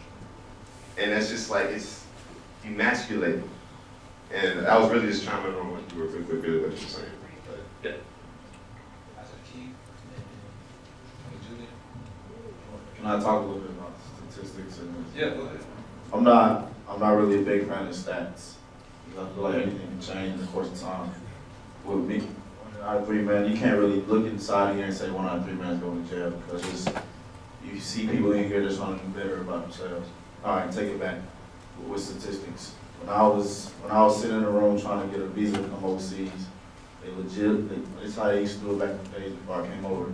And that's just like, it's emasculating. And I was really just chiming on what you were good at what you're saying. But, yeah. Can I talk a little bit about statistics? Yeah, go ahead. I'm not really a big fan of stats. I feel like anything can change in the course of time. With me, 1 out of 3 men, you can't really look inside here and say 1 out of 3 men is going to jail, because you see people in here that's trying to do better about themselves. All right, take it back with statistics. When I was sitting in a room trying to get a visa to come overseas, it's how they used to do it back in the days before I came over.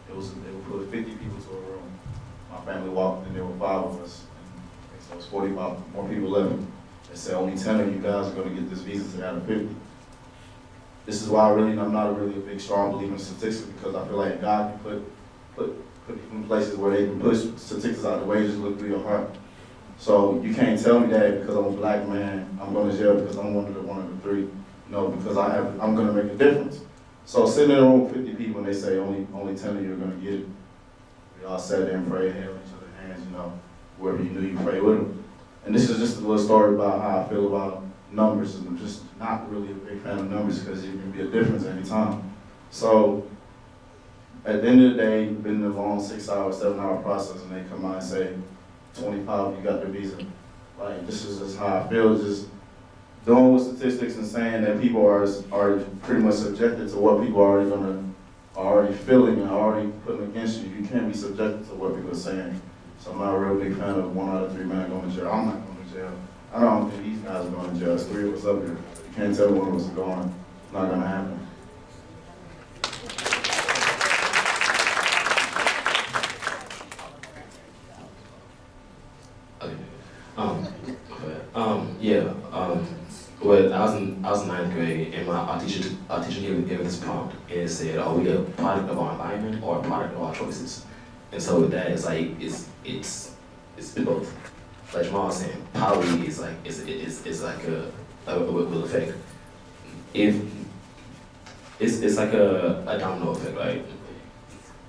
They would put 50 people to a room. My family walked in, there were 5 of us. So it's 45 more people left. They said only 10 of you guys are going to get this visa out of 50. This is why I'm not really a big strong believer in statistics, because I feel like God can put put people in places where they can push statistics out the way, just look through your heart. So you can't tell me that because I'm a black man, I'm going to jail because I'm one of the three. No, because I'm going to make a difference. So sitting in a room with 50 people and they say only 10 of you are going to get it. We all sat there and prayed, held each other's hands, you know, whoever you knew you prayed with them. And this is just a little story about how I feel about numbers. And I'm just not really a big fan of numbers because it can be a difference any time. So at the end of the day, been a long 6-hour, 7-hour process, and they come out and say, 25, you got the visa. Like, this is just how I feel, just doing with statistics and saying that people are pretty much subjected to what people are already feeling and already putting against you. You can't be subjected to what people are saying. So I'm not a real big fan of 1 out of 3 men going to jail. I'm not going to jail. I don't think these guys are going to jail. It's 3 of us up here. You can't tell one of us is going. It's not going to happen. Well, I was in 9th grade, and our teacher gave this prompt, and it said, "Are we a product of our environment or a product of our choices?" And so with that, it's like it's both. Like Jamal was saying, poverty is like it's like a will effect. If it's like a domino effect, right?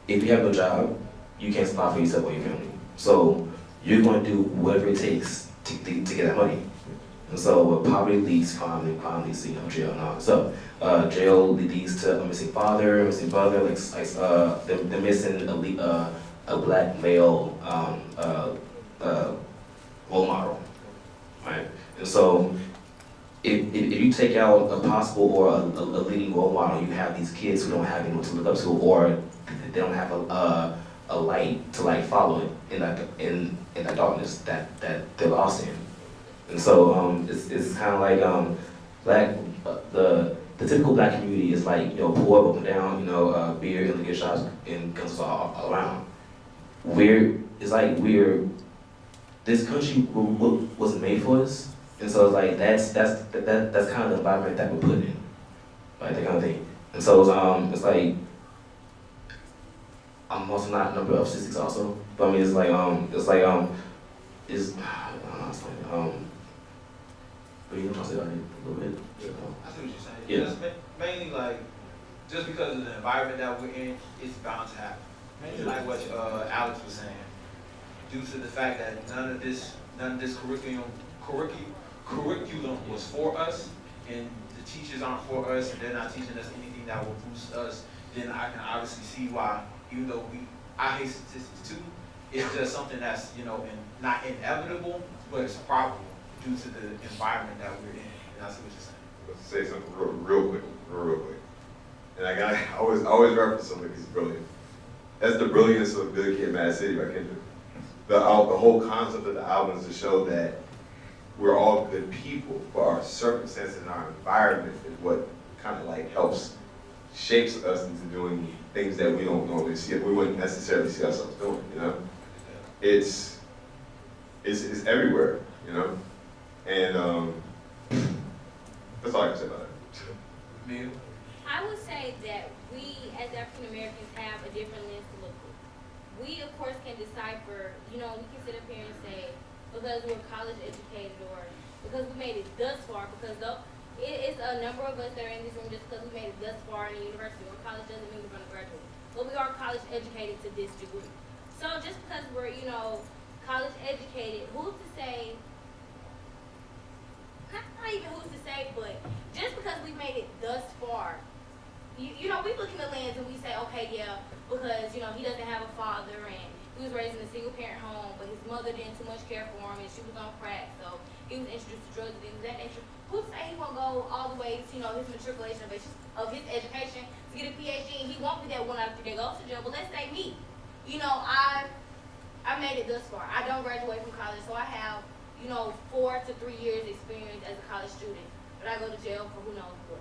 If you have no job, you can't survive for yourself or your family. So you're going to do whatever it takes to get that money. And so poverty leads crime, and crime leads to jail now. So jail leads to a missing father, missing brother, like they're missing a black male role model, right? And so if you take out a possible or a leading role model, you have these kids who don't have anyone to look up to, or they don't have a light to like follow in that darkness that they're lost in. And so it's kind of like black the typical black community is like poor, broken down, beer and liquor shops and guns all around. This country wasn't made for us, and so it's like that's kind of the environment that we're put in, right? That kind of thing. And so it's like I'm also not number of statistics also, but I mean it's like I don't know but you know, I'll say that a little bit. I see what you're saying. Yeah. Just mainly like, just because of the environment that we're in, it's bound to happen. Mainly like what Alex was saying. Due to the fact that none of this curriculum was for us, and the teachers aren't for us, and they're not teaching us anything that will boost us, then I can obviously see why, even though I hate statistics too, it's just something that's, not inevitable, but it's probable due to the environment that we're in. And I see what you're saying. Let's say something real quick. And I always reference him because he's brilliant. That's the brilliance of Good Kid, Mad City by Kendrick. The whole concept of the album is to show that we're all good people, but our circumstances and our environment is what kind of like shapes us into doing things that we don't normally see, we wouldn't necessarily see ourselves doing, It's everywhere, And that's all I can say about it. I would say that we, as African Americans, have a different lens to look through. We, of course, can decipher, we can sit up here and say, because we're college educated or because we made it thus far, because it's a number of us that are in this room just because we made it thus far in the university or college doesn't mean we're going to graduate. But we are college educated to this degree. So just because we're, college educated, who's to say, not even who's to say, but just because we made it thus far, we look in the lens and we say, okay, yeah, because, he doesn't have a father and he was raised in a single parent home, but his mother didn't too much care for him and she was on crack, so he was introduced to drugs and things of that nature. Who's to say he won't go all the way to, his matriculation of his education to get a PhD and he won't be that 1 out of 3 that goes to jail, but let's say me. I made it thus far. I don't graduate from college, so I have 4 to 3 years experience as a college student, but I go to jail for who knows what.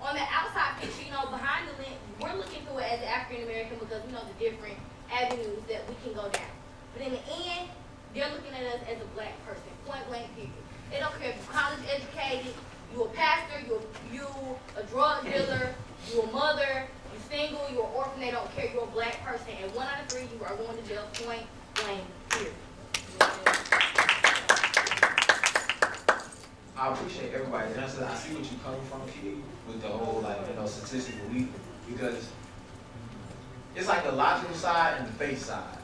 On the outside picture, behind the lens, we're looking through it as an African American because we know the different avenues that we can go down. But in the end, they're looking at us as a black person, point blank period. They don't care if you're college educated, you a pastor, you a drug dealer, you a mother, you single, you an orphan, they don't care, you're a black person. I appreciate everybody. And I said, I see what you're coming from, kid, with the whole, like, you know, statistical belief, because it's like the logical side and the faith side.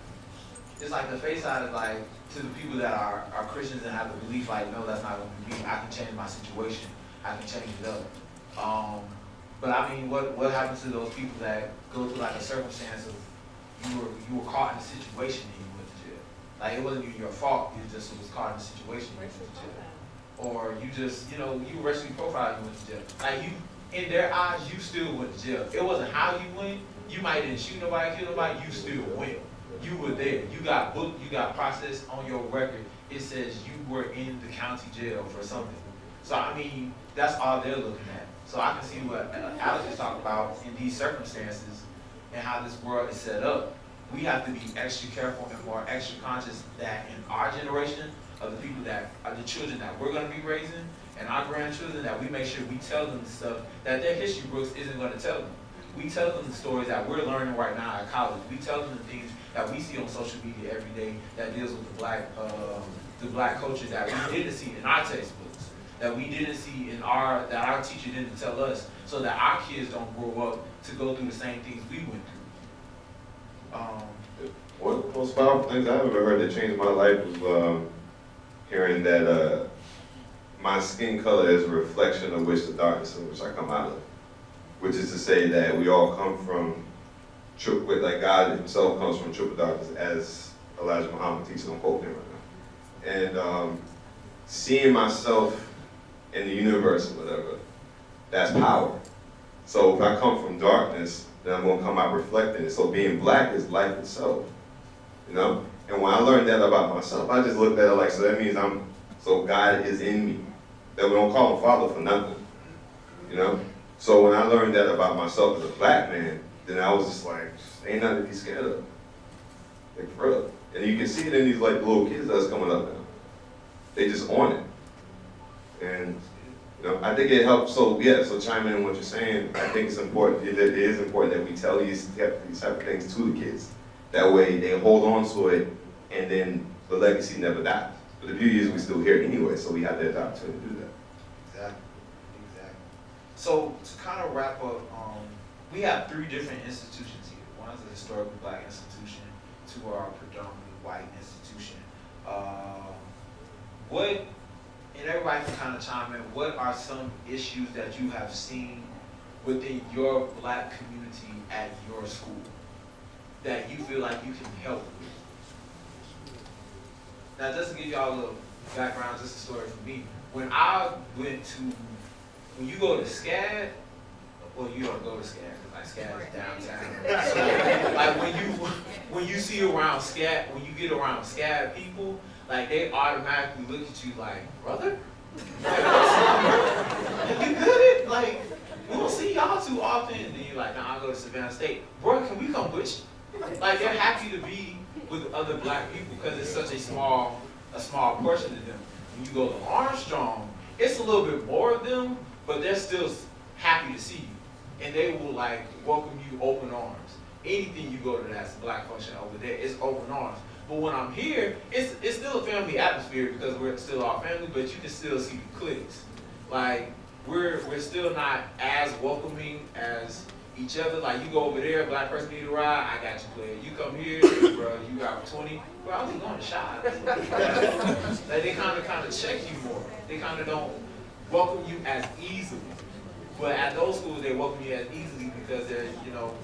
It's like the faith side is like, to the people that are Christians and have the belief, like, no, that's not going to be me. I can change my situation. I can change it up. But I mean, what happens to those people that go through like a circumstance of you were caught in a situation and you went to jail? Like, it wasn't even your fault. You just was caught in a situation and you went to jail. Or you just, you know, you racially profiled and you went to jail. Like, you, in their eyes, you still went to jail. It wasn't how you went. You might didn't shoot nobody, kill nobody. You still went. You were there. You got booked. You got processed on your record. It says you were in the county jail for something. So, I mean, that's all they're looking at. So I can see what Alex is talking about in these circumstances and how this world is set up. We have to be extra careful and more extra conscious that in our generation of the people that are the children that we're going to be raising and our grandchildren, that we make sure we tell them the stuff that their history books isn't going to tell them. We tell them the stories that we're learning right now at college. We tell them the things that we see on social media every day that deals with the black culture that we didn't see in our textbooks, that we didn't see in that our teacher didn't tell us, so that our kids don't grow up to go through the same things we went through. One of the most powerful things I've ever heard that changed my life was hearing that my skin color is a reflection of which the darkness in which I come out of. Which is to say that we all come from, like God himself comes from triple darkness, as Elijah Muhammad teaches, I'm quoting him right now. And seeing myself in the universe or whatever, that's power. So if I come from darkness, then I'm going to come out reflecting it. So being black is life itself, you know? And when I learned that about myself, I just looked at it like, so that means so God is in me. That we don't call him Father for nothing, you know? So when I learned that about myself as a black man, then I was just like, ain't nothing to be scared of. Like, for real. And you can see it in these like little kids that's coming up now. They just on it. And you know, I think it helps. So yeah, so chiming in what you're saying, I think it's important. It is important that we tell these type of things to the kids. That way they hold on to it, and then the legacy never dies. But the beauty is we still here anyway, so we have the opportunity to do that. Exactly. So to kind of wrap up, we have 3 different institutions here. One is a historically black institution, 2 are a predominantly white institution. And everybody can kind of chime in, what are some issues that you have seen within your black community at your school that you feel like you can help with? Now, just to give y'all a little background, just a story from me. When you go to SCAD, well, you don't go to SCAD, because like SCAD is downtown. So, like when you see around SCAD, when you get around SCAD people, like they automatically look at you like, brother? You good? Like, we don't see y'all too often. And then you're like, nah, I'll go to Savannah State. Bro, can we come with you? Like, they're happy to be with other black people because it's such a small portion of them. When you go to Armstrong, it's a little bit more of them, but they're still happy to see you. And they will like welcome you open arms. Anything you go to that's black function over there, it's open arms. But when I'm here, it's still a family atmosphere because we're still our family, but you can still see the cliques. Like, we're still not as welcoming as each other. Like, you go over there, black person need a ride, I got you, player. You come here, bro, you got 20. Bro, I was going to shop. Like, they kind of check you more. They kind of don't welcome you as easily. But at those schools, they welcome you as easily because they're, you know,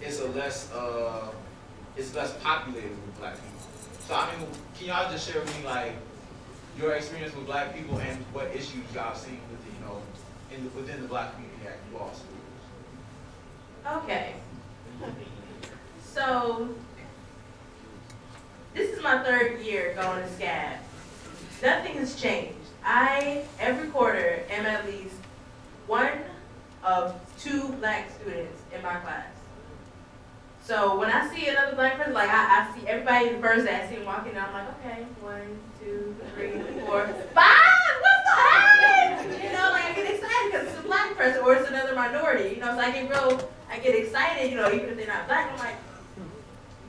it's less populated with black people. So I mean, can y'all just share with me like your experience with black people and what issues y'all seen with the, you know, within the black community at you all schools? Okay. So this is my 3rd year going to SCAD. Nothing has changed. Every quarter, am at least 1 of 2 black students in my class. So when I see another black person, like I see everybody the first day I see them walking down, I'm like, okay, 1, 2, 3, 4, 5, what's gonna happen? You know, like I get excited because it's a black person or it's another minority, you know, so I get excited, you know, even if they're not black, I'm like, you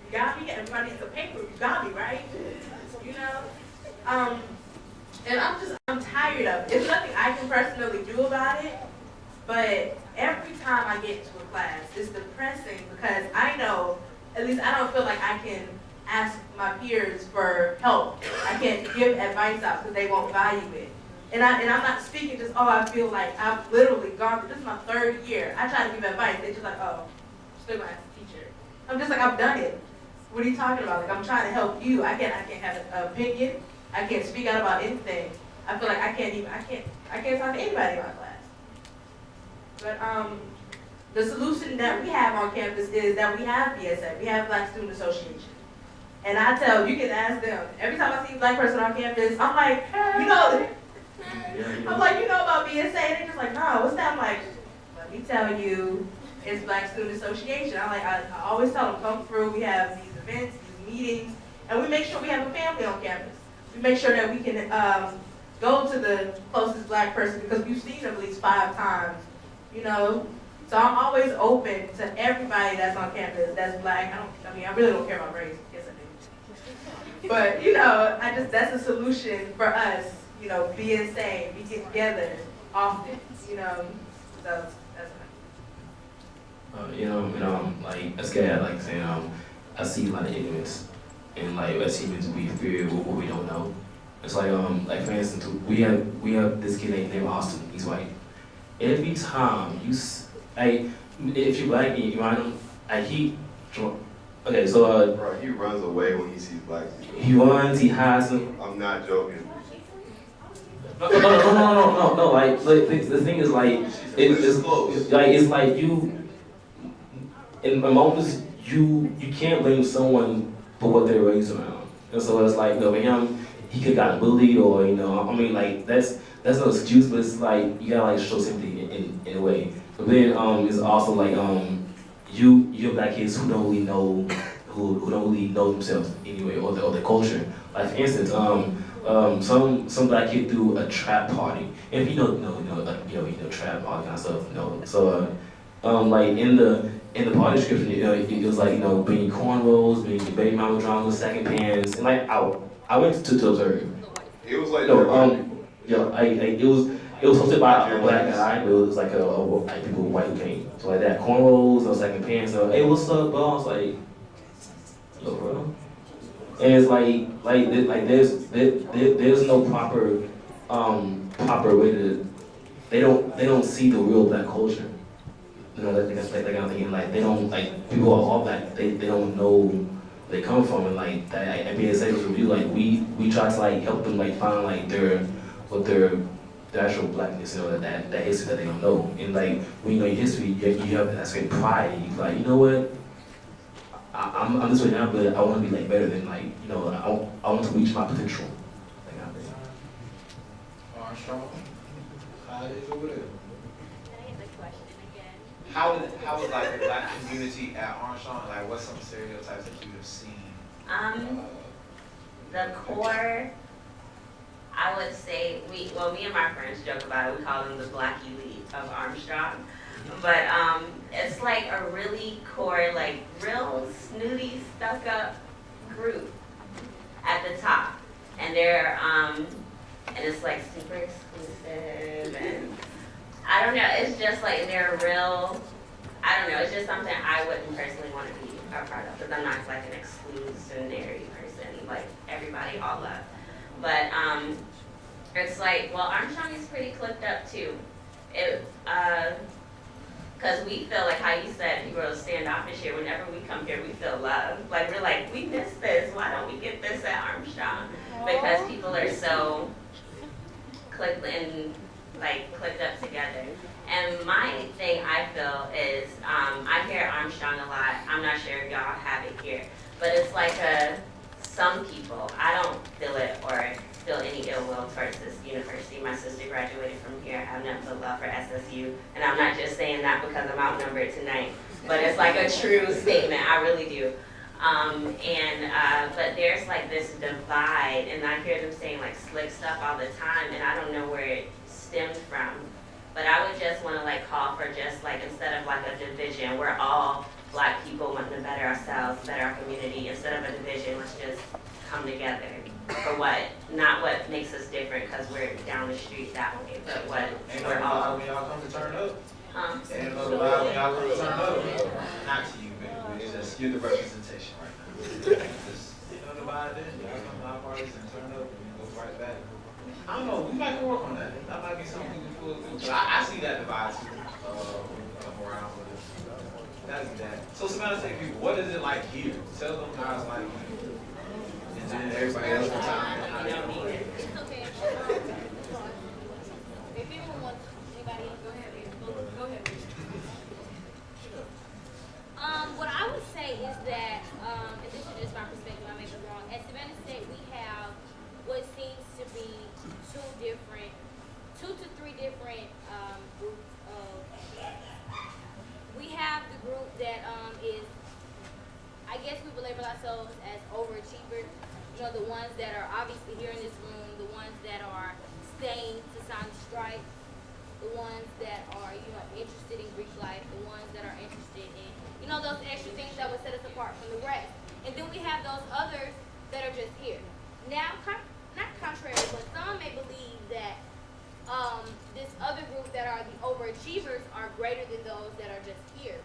got me, everybody needs a paper, you got me, right? You know? And I'm tired tired of it. It's nothing I can personally do about it, but every time I get into a class, it's depressing because I know, at least I don't feel like I can ask my peers for help. I can't give advice out because they won't value it. And I'm not speaking just, oh, I feel like I've literally gone through, this is my 3rd year. I try to give advice, they're just like, oh, still gonna ask the teacher. I'm just like, I've done it. What are you talking about? Like, I'm trying to help you. I can't have an opinion. I can't speak out about anything. I feel like I can't talk to anybody in my class. But the solution that we have on campus is that we have BSA, we have Black Student Association. And I tell, you can ask them, every time I see a Black person on campus, I'm like, you know, I'm like, you know about BSA? And they're just like, no, what's that? I'm like, let me tell you, it's Black Student Association. I always tell them, come through, we have these events, these meetings, and we make sure we have a family on campus. We make sure that we can go to the closest Black person because we've seen them at least 5 times, you know? So I'm always open to everybody that's on campus that's Black. I really don't care about race. Yes, I do. But, you know, that's a solution for us, you know, being sane. We get together often, you know, so that's like as guy, like saying, I see a lot of ignorance, and like as humans we fear what we don't know. It's like for instance, we have this kid named Austin. He's white. Every time if you're Black and you run him, okay, so Bro, he runs away when he sees Black people. he runs, he hides them. I'm not joking. No. Like the thing is like it's like you. In moments, you can't blame someone for what they're raised around. And so it's like, with him, he could have gotten bullied or, like, that's no excuse, but it's like, you gotta, like, show sympathy in a way. But then, it's also like, you're Black kids who don't really know, who don't really know themselves anyway, or the culture. Like, for instance, some Black kid threw a trap party. And if you know, trap, all that kind of stuff, So, like, in the party description, it was like, bringing cornrows, bringing your baby mama dramas, second pans, and like I went to observe. It was like it was hosted by a Black guy, but it was like like people white who came. So like that cornrows, no second pans. So hey, what's up, bro? I was like, yo, bro. And it's like there's no proper way to. They don't see the real Black culture. That's like kind of thing. Like they don't people are all Black. They don't know where they come from, and like that. At BSA review, like we try to like help them like find like their actual Blackness, that history that they don't know. And like when you know your history, you have that great pride. And you're like, you know what? I'm this way now, but I want to be like better than I want to reach my potential. Like kind of thing. Armstrong, how is over there? How was like the Black community at Armstrong? Like, what's some stereotypes that you have seen? The core, I would say me and my friends joke about it. We call them the Black elite of Armstrong. But it's like a really core, like real snooty, stuck up group at the top, and they're and it's like super exclusive and. I don't know, it's just like they're real, I don't know, it's just something I wouldn't personally want to be a part of because I'm not like an exclusionary person, like everybody all up. But it's like, well, Armstrong is pretty clipped up too. Because we feel like how you said people are standoffish here. Whenever we come here, we feel love. Like we're like, we miss this. Why don't we get this at Armstrong? Because people are so clicked up together. And my thing I feel is, I hear Armstrong a lot. I'm not sure if y'all have it here, but it's like some people, I don't feel it or feel any ill will towards this university. My sister graduated from here. I have nothing but love for SSU. And I'm not just saying that because I'm outnumbered tonight, but it's like a true statement. I really do. But there's like this divide, and I hear them saying like slick stuff all the time, and I don't know where it stemmed from. But I would just want to like call for just like, instead of like a division, we're all Black people wanting to better ourselves, better our community. Instead of a division, let's just come together for what not what makes us different because we're down the street that way, but what Ain't we're no all. vibe when y'all come to turn up. Ain't no So, vibe when y'all come to turn up. Not to you, baby. It's just you're the representation right now. Just, you know the vibe then. Y'all come to our parties and turn up and go right back. I don't know. We might can work on that. That might be something we can pull through. But I see that divide too. When we come around with it. That's that. So Savannah State people, what is it like here? Tell them guys like here. And then everybody else in town. It's okay. If anyone wants, anybody else, go ahead. Go ahead. What I would say is that, and this is just my perspective, I may be wrong. At Savannah State, we have what seems to be two to three different groups of. We have the group that is, I guess we would label ourselves as overachievers. You know, the ones that are obviously here in this room, the ones that are staying to sign the strike, the ones that are, you know, interested in Greek life, the ones that are interested in, you know, those extra things that would set us apart from the rest. And then we have those others that are just here. Now, not contrary, but some may believe that this other group that are the overachievers are greater than those that are just here.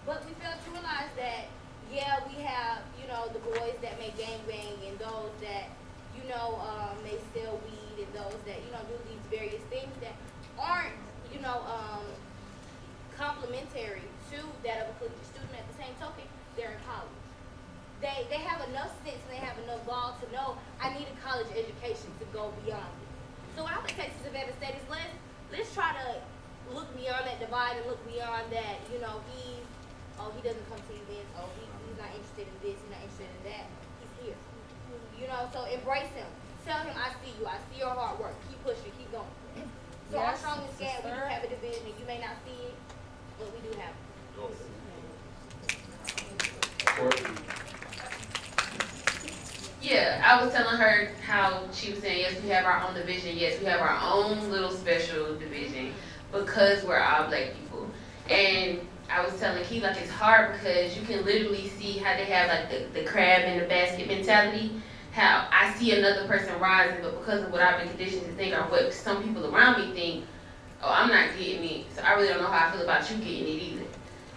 But we fail to realize that, yeah, we have, you know, the boys that may gangbang and those that, you know, may sell weed and those that, you know, do these various things that aren't, you know, complementary to that of a collegiate student. At the same token, they're in college. They have enough sense and they have enough gall to know I need a college education to go beyond it. So what I would say to Savannah State is let's try to look beyond that divide and look beyond that, you know, he doesn't come to events, he's not interested in this, he's not interested in that. He's here. You know, so embrace him. Tell him I see you, I see your hard work. Keep pushing, keep going. So Yes, Armstrong and Scan, we do sir. have a division and you may not see it, but we do have it. Yeah, I was telling her how she was saying, yes, we have our own division. Yes, we have our own little special division because we're all black people. And I was telling Key, like, it's hard because you can literally see how they have, like, the crab in the basket mentality. How I see another person rising, but because of what I've been conditioned to think or what some people around me think, oh, I'm not getting it. So I really don't know how I feel about you getting it either.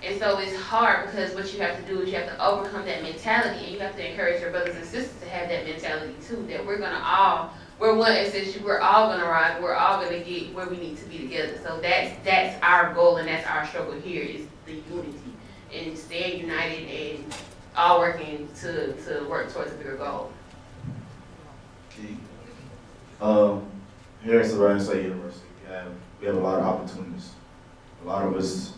And so it's hard because what you have to do is you have to overcome that mentality and you have to encourage your brothers and sisters to have that mentality too, that we're one essentially, we're all gonna rise, we're all gonna get where we need to be together. So that's our goal and that's our struggle here is the unity and staying united and all working to work towards a bigger goal. Here at Savannah State University, we have a lot of opportunities. A lot of us,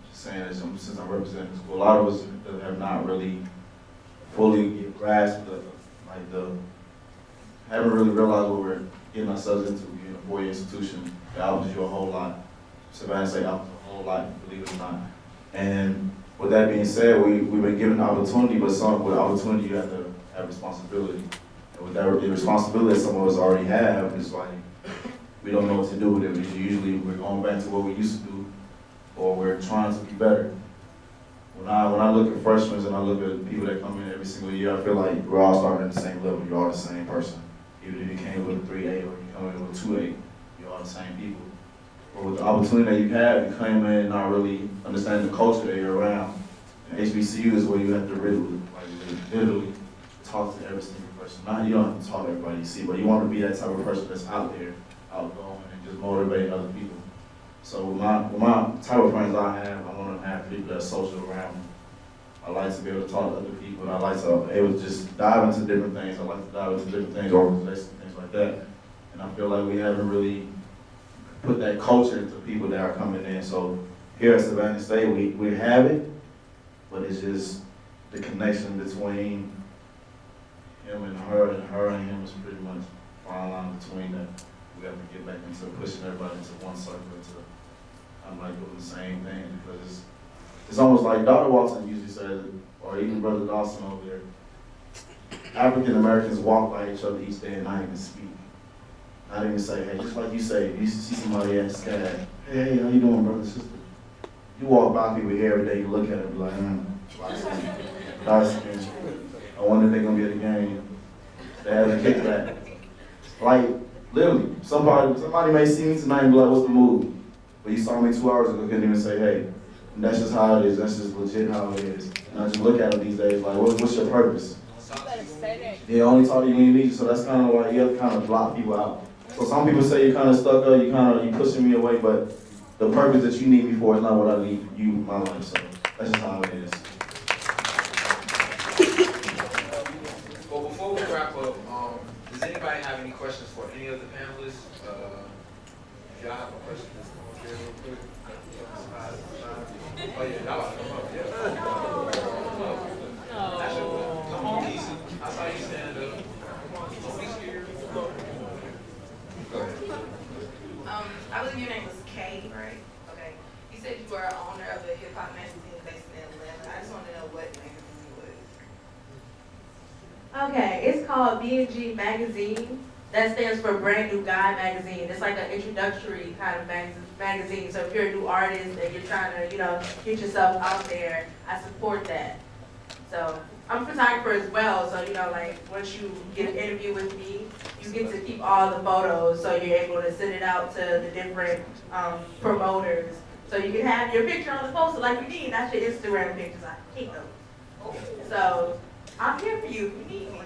just saying this since I'm representing the school, a lot of us have not really fully grasped haven't really realized what we're getting ourselves into. Being a four-year institution, that offers you a whole lot. Savannah State offers a whole lot, believe it or not. And with that being said, we've been given the opportunity, but with opportunity you have to have responsibility. And with that, the responsibility that some of us already have is like, we don't know what to do with it. Usually we're going back to what we used to do, or we're trying to be better. When I look at freshmen and I look at people that come in every single year, I feel like we're all starting at the same level. You're all the same person. Even if you came with a 3.8 or you come in with a 2.8, you're all the same people. But with the opportunity that you have, you come in not really understanding the culture that you're around. And HBCU is where you have to really, literally talk to every single person. Not you don't have to talk to everybody you see, but you want to be that type of person that's out there, outgoing, and just motivating other people. So with my type of friends I want to have people that are social around me. I like to be able to talk to other people, and I like to be able to just dive into different things. I like to dive into different things, organizations, things like that. And I feel like we haven't really put that culture into people that are coming in. So here at Savannah State, we have it, but it's just the connection between him and her and him is pretty much fine line between that. We have to get back into pushing everybody into one circle. I'm like doing the same thing because it's almost like Dr. Watson usually says, or even Brother Dawson over there, African Americans walk by each other each day and not even speak. Not even say, hey, just like you say, if you see somebody at SCAD, hey, how you doing, brother, sister? You walk by people here every day, you look at them, like, dark skin. I wonder if they're going to be at the game. They have a kickback. Like, literally, somebody may see me tonight and be like, what's the move? But you saw me 2 hours ago, couldn't even say, hey. And that's just how it is. That's just legit how it is. And I just look at them these days like, what's your purpose? They only talk to you when you need you, so that's kind of why you have to kind of block people out. So some people say you're kind of stuck up, you pushing me away, but the purpose that you need me for is not what I need you in my life. So that's just how it is. Well, before we wrap up, does anybody have any questions for any of the panelists? If y'all have a question, just come up here real quick. Oh yeah, y'all want to come up, yeah. Come up. That's your, come on, easy. I saw you stand up. Don't be scared. Go ahead. I believe your name was Kay, right? Okay. You said you were owner of a hip hop magazine based in Atlanta. I just want to know what magazine it was. Okay, it's called B&G Magazine. That stands for Brand New Guy Magazine. It's like an introductory kind of magazine. So if you're a new artist and you're trying to, get yourself out there, I support that. So I'm a photographer as well. So, once you get an interview with me, you get to keep all the photos. So you're able to send it out to the different promoters. So you can have your picture on the poster like you need, not your Instagram pictures. I hate those. So I'm here for you if you need me.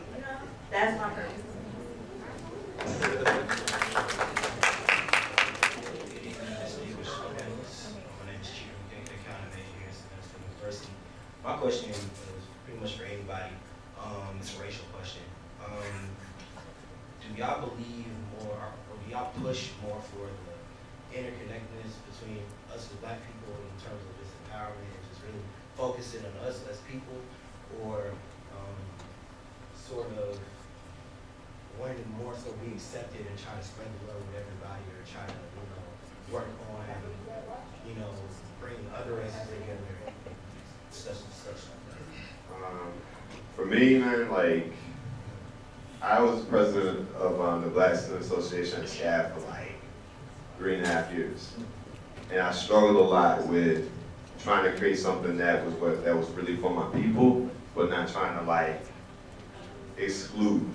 That's my purpose. My question is pretty much for anybody. It's a racial question. Do y'all believe more, or do y'all push more for the interconnectedness between us as Black people in terms of this empowerment and just really focusing on us as people, or sort of wanting to more so be accepted and try to spread the love with everybody, or try to work on bringing other races together? Such. For me, man, I was president of the Black Student Association at SCAD for 3.5 years. And I struggled a lot with trying to create something that was really for my people, but not trying to exclude.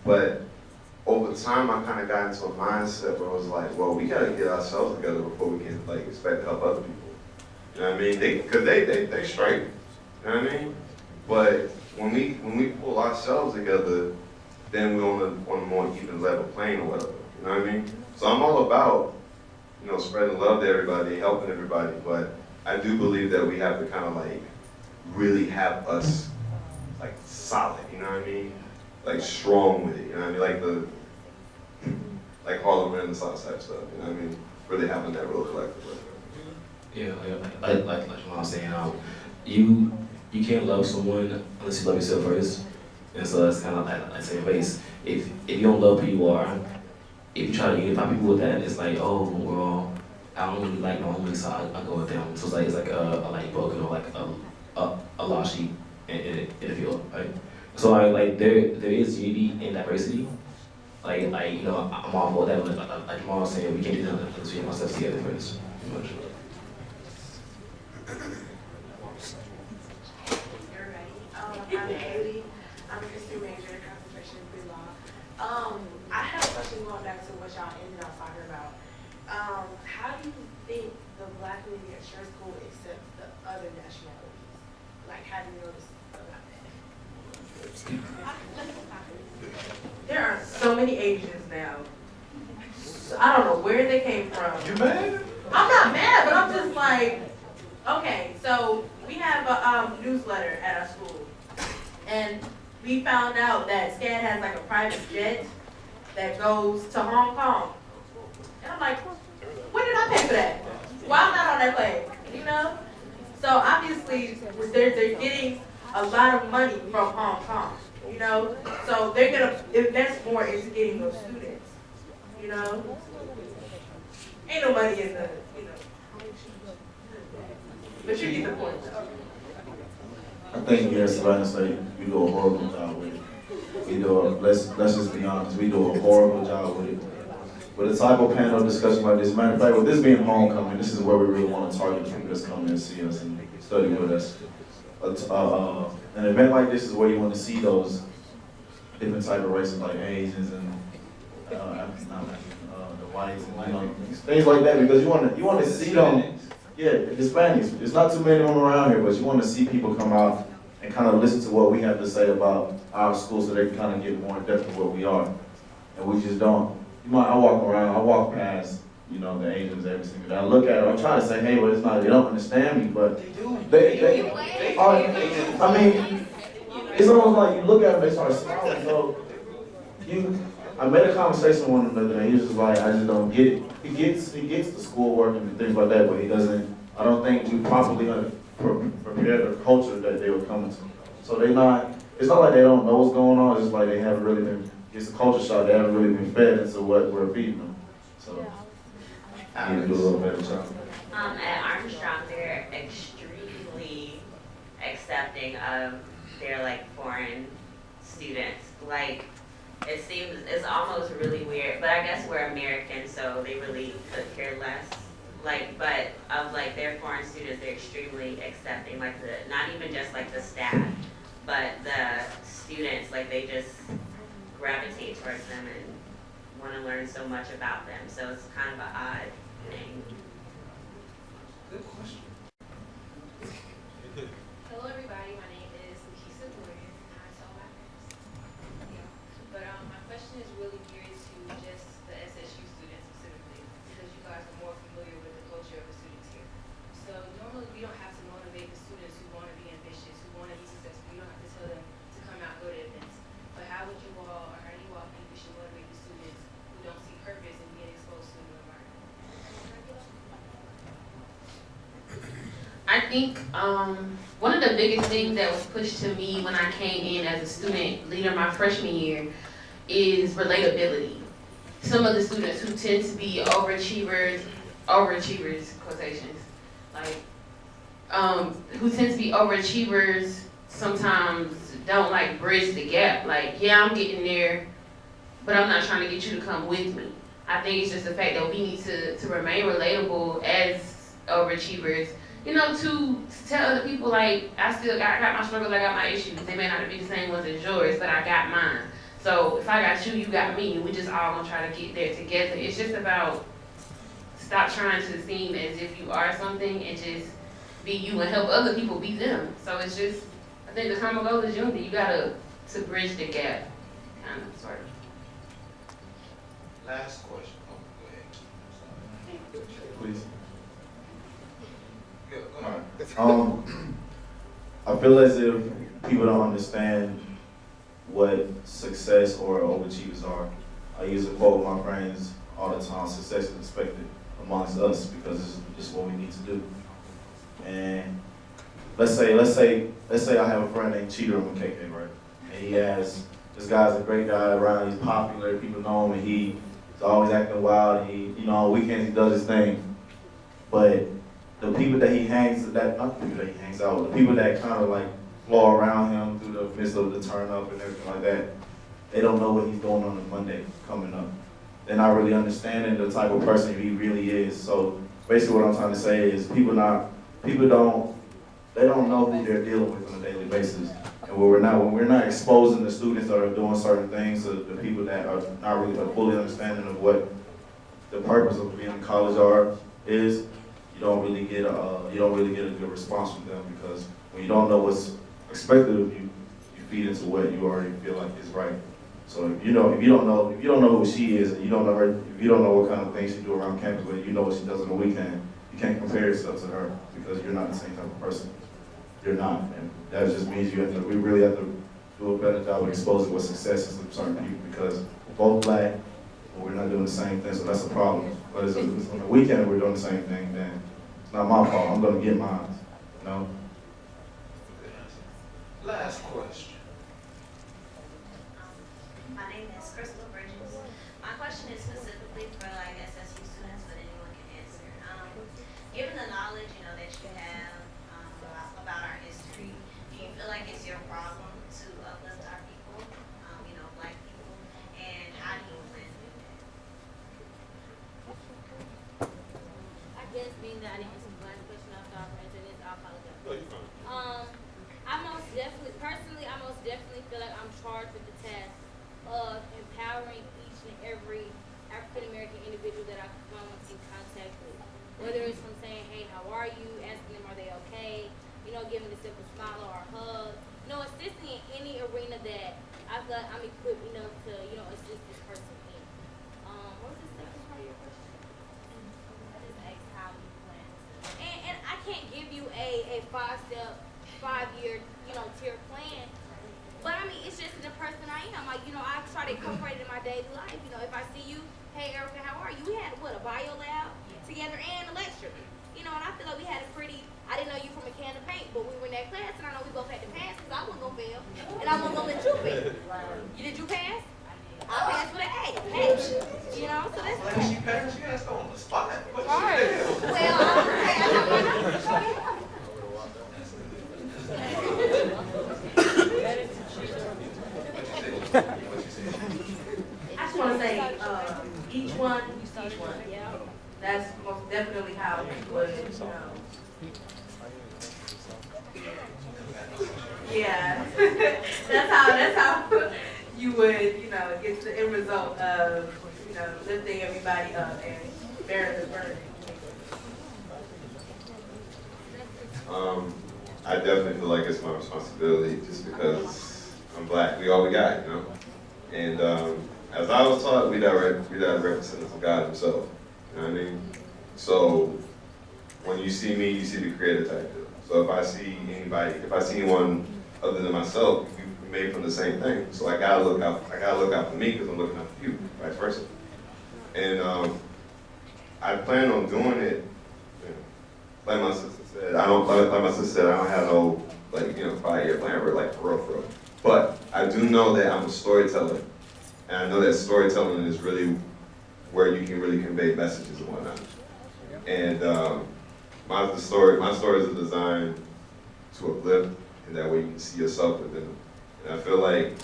But over time, I kind of got into a mindset where I was like, well, we gotta get ourselves together before we can expect to help other people. You know what I mean? Because they straight. You know what I mean? But when we pull ourselves together, then we're on a more even level plane or whatever. You know what I mean? So I'm all about, spreading love to everybody, helping everybody. But I do believe that we have to kind of really have us solid. You know what I mean? Strong with it. You know what I mean? Like Harlem Renaissance type stuff. You know what I mean? Really having that real collective. Yeah, like Jamal was saying, you can't love someone unless you love yourself first. And so that's kind of like saying base. If you don't love who you are, if you try to unify people with that, it's like, oh, well, I don't really like my homies, so I go with them. So it's like a light broken or a lost sheep in the field, right? So there is unity in diversity. I'm all for that, but like Jamal was saying, we can't do that unless we have ourselves together first. Pretty much. I'm Haley. I'm a history major, concentration in pre-law. I have a question going back to what y'all ended up talking about. How do you think the Black community at your school accepts the other nationalities? How do you notice about that? There are so many Asians now. So I don't know where they came from. You mad? I'm not mad, but I'm just okay, so we have a newsletter at our school. And we found out that SCAD has a private jet that goes to Hong Kong. And I'm like, when did I pay for that? Why am I not on that plane? So obviously, they're getting a lot of money from Hong Kong, So they're gonna invest more into getting those students, Ain't no money in the, But you get the point, though. I think here at Savannah State, we do a horrible job with it. We do let's just be honest, we do a horrible job with it. With a type of panel discussion like this, matter of fact, with this being homecoming, this is where we really want to target the people that's coming and see us and study with us. An event like this is where you want to see those different type of races like Asians and whites, and, you know, things like that, because you want to see them. Yeah, Hispanics. There's not too many of them around here, but you want to see people come out and kind of listen to what we have to say about our school, so they can kind of get more in depth of what we are, and we just don't. I walk past, you know, the Asians every single day. I look at them, I'm trying to say, hey, well, it's not, they don't understand me, but they are, I mean, it's almost like you look at them, they start smiling. So I made a conversation with one another, and he was just like, I just don't get it. He gets the schoolwork and things like that, but he doesn't. I don't think we properly prepare the culture that they were coming to. So they're not. It's not like they don't know what's going on. It's just like they haven't really been. It's a culture shock. They haven't really been fed into what we're feeding them. So I need to do a little better job. At Armstrong, they're extremely accepting of their like foreign students. Like, it seems, it's almost really weird, but I guess we're American, so they really could care less. Like, but of like their foreign students, they're extremely accepting. Like not even just like the staff, but the students. Like they just gravitate towards them and want to learn so much about them. So it's kind of an odd thing. Good question. Hello, everybody. My name is Lakisa Gordon. I tell my parents. Yeah. But my question is really geared to just the SSU students specifically, because you guys are more familiar with the culture of the students here. So normally we don't have to motivate the students who want to be ambitious, who want to be successful. You don't have to tell them to come out and go to events. But how would you all, or how do you all think we should motivate the students who don't see purpose in being exposed to a new environment? I think one of the biggest things that was pushed to me when I came in as a student leader my freshman year is relatability. Some of the students who tend to be overachievers, quotations, like, who tend to be overachievers sometimes don't like bridge the gap. Like, yeah, I'm getting there, but I'm not trying to get you to come with me. I think it's just the fact that we need to remain relatable as overachievers. You know, to tell other people, like, I got my struggles, I got my issues. They may not be the same ones as yours, but I got mine. So if I got you, you got me, and we just all gonna try to get there together. It's just about stop trying to seem as if you are something and just be you and help other people be them. So it's just, I think the common goal is unity. You gotta to bridge the gap, kind of, sort of. Last question. Oh, go ahead. Please. Go ahead. All right. I feel as if people don't understand what success or overachievers are. I use a quote with my friends all the time: success is expected amongst us because it's what we need to do. And let's say I have a friend named Cheater on KK, right? And this guy's a great guy around, he's popular, people know him, and he's always acting wild, and he, you know, on weekends he does his thing. But the people that he hangs, not the people that he hangs out with, the people that kind of like flow around him through the midst of the turn up and everything like that, they don't know what he's doing on a Monday coming up. They're not really understanding the type of person he really is. So basically what I'm trying to say is people don't know who they're dealing with on a daily basis. And when we're not exposing the students that are doing certain things to the people that are not really fully understanding of what the purpose of being in college is, you don't really get a good response from them, because when you don't know what's expected of you, you feed into what you already feel like is right. So if you don't know who she is, and you don't know her, if you don't know what kind of things she do around campus, but you know what she does on the weekend, you can't compare yourself to her because you're not the same type of person. You're not, and that just means we really have to do a better job of exposing what success is to certain people, because we're both black, but we're not doing the same thing, so that's a problem. But if it's on the weekend we're doing the same thing, then it's not my fault. I'm gonna get mine, you know? Last question. My name is Crystal Bridges. My question is specifically for like SSU students, but anyone can answer. Given the knowledge that you have about our history, do you feel like it's your problem to uplift our people, black people, and how do you plan to do that? I guess being that I didn't answer the last question, I'll start answering this. I apologize. No, you're fine. I most Whether it's from saying, hey, how are you, asking them, are they okay, you know, giving a simple smile or a hug. You know, assisting in any arena that I feel like I'm equipped enough to, you know, assist this person in. What was the second part of your question? I just asked how you plan to. And I can't give you a 5-step, 5-year, you know, tier plan. But I mean, it's just the person I am. Like, you know, I try to incorporate it in my daily life. You know, if I see you, hey Erica, how are you? We had what, a bio lab together and a lecture. You know, and I feel like we had a pretty, I didn't know you from a can of paint, but we were in that class and I know we both had to pass because I wasn't gonna fail. And I wasn't gonna let you fail. Did you pass? I passed with an A. Hey, you know, so that's Like she passed, she asked on the spot. What all right. Well, okay, I got my notes. I just want to say, each one. Yeah. That's most definitely how we would, yeah. that's how you would, you know, get to the end result of, you know, lifting everybody up and bearing the burden. I definitely feel like it's my responsibility just because I'm black. We all we got, you know? And as I was taught, we direct representatives of God himself. You know what I mean? So when you see me, you see the creator type deal. So if I see anyone other than myself, we made from the same thing. So I gotta look out for me because I'm looking out for you, vice versa. And I plan on doing it, you know, like my sister said, I don't have no, like, you know, 5-year plan for real. But I do know that I'm a storyteller, and I know that storytelling is really where you can really convey messages and whatnot. And my stories are designed to uplift, and that way you can see yourself within them. And I feel like,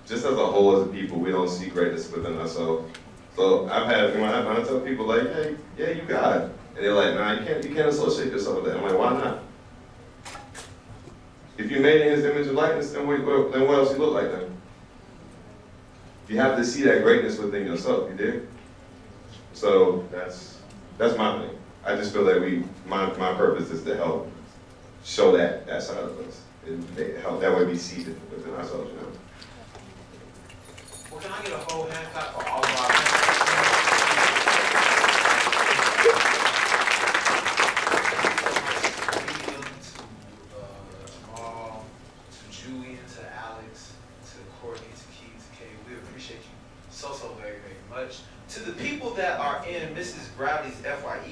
just as a whole, as a people, we don't see greatness within ourselves. So I've had, when I tell people like, hey, yeah, you got it. And they're like, nah, you can't associate yourself with that. I'm like, why not? If you made in his image and likeness, then what else you look like then? You have to see that greatness within yourself, you dig? So that's my thing. I just feel that my purpose is to help show that side of us. And help that way we see it within ourselves, you know? Well, can I get a whole hand clap for all of our Jamal, to Julian, to Alex, to Courtney, to Keith, to Kay. We appreciate you so very, very much. To the people that are in Mrs. Bradley's FYE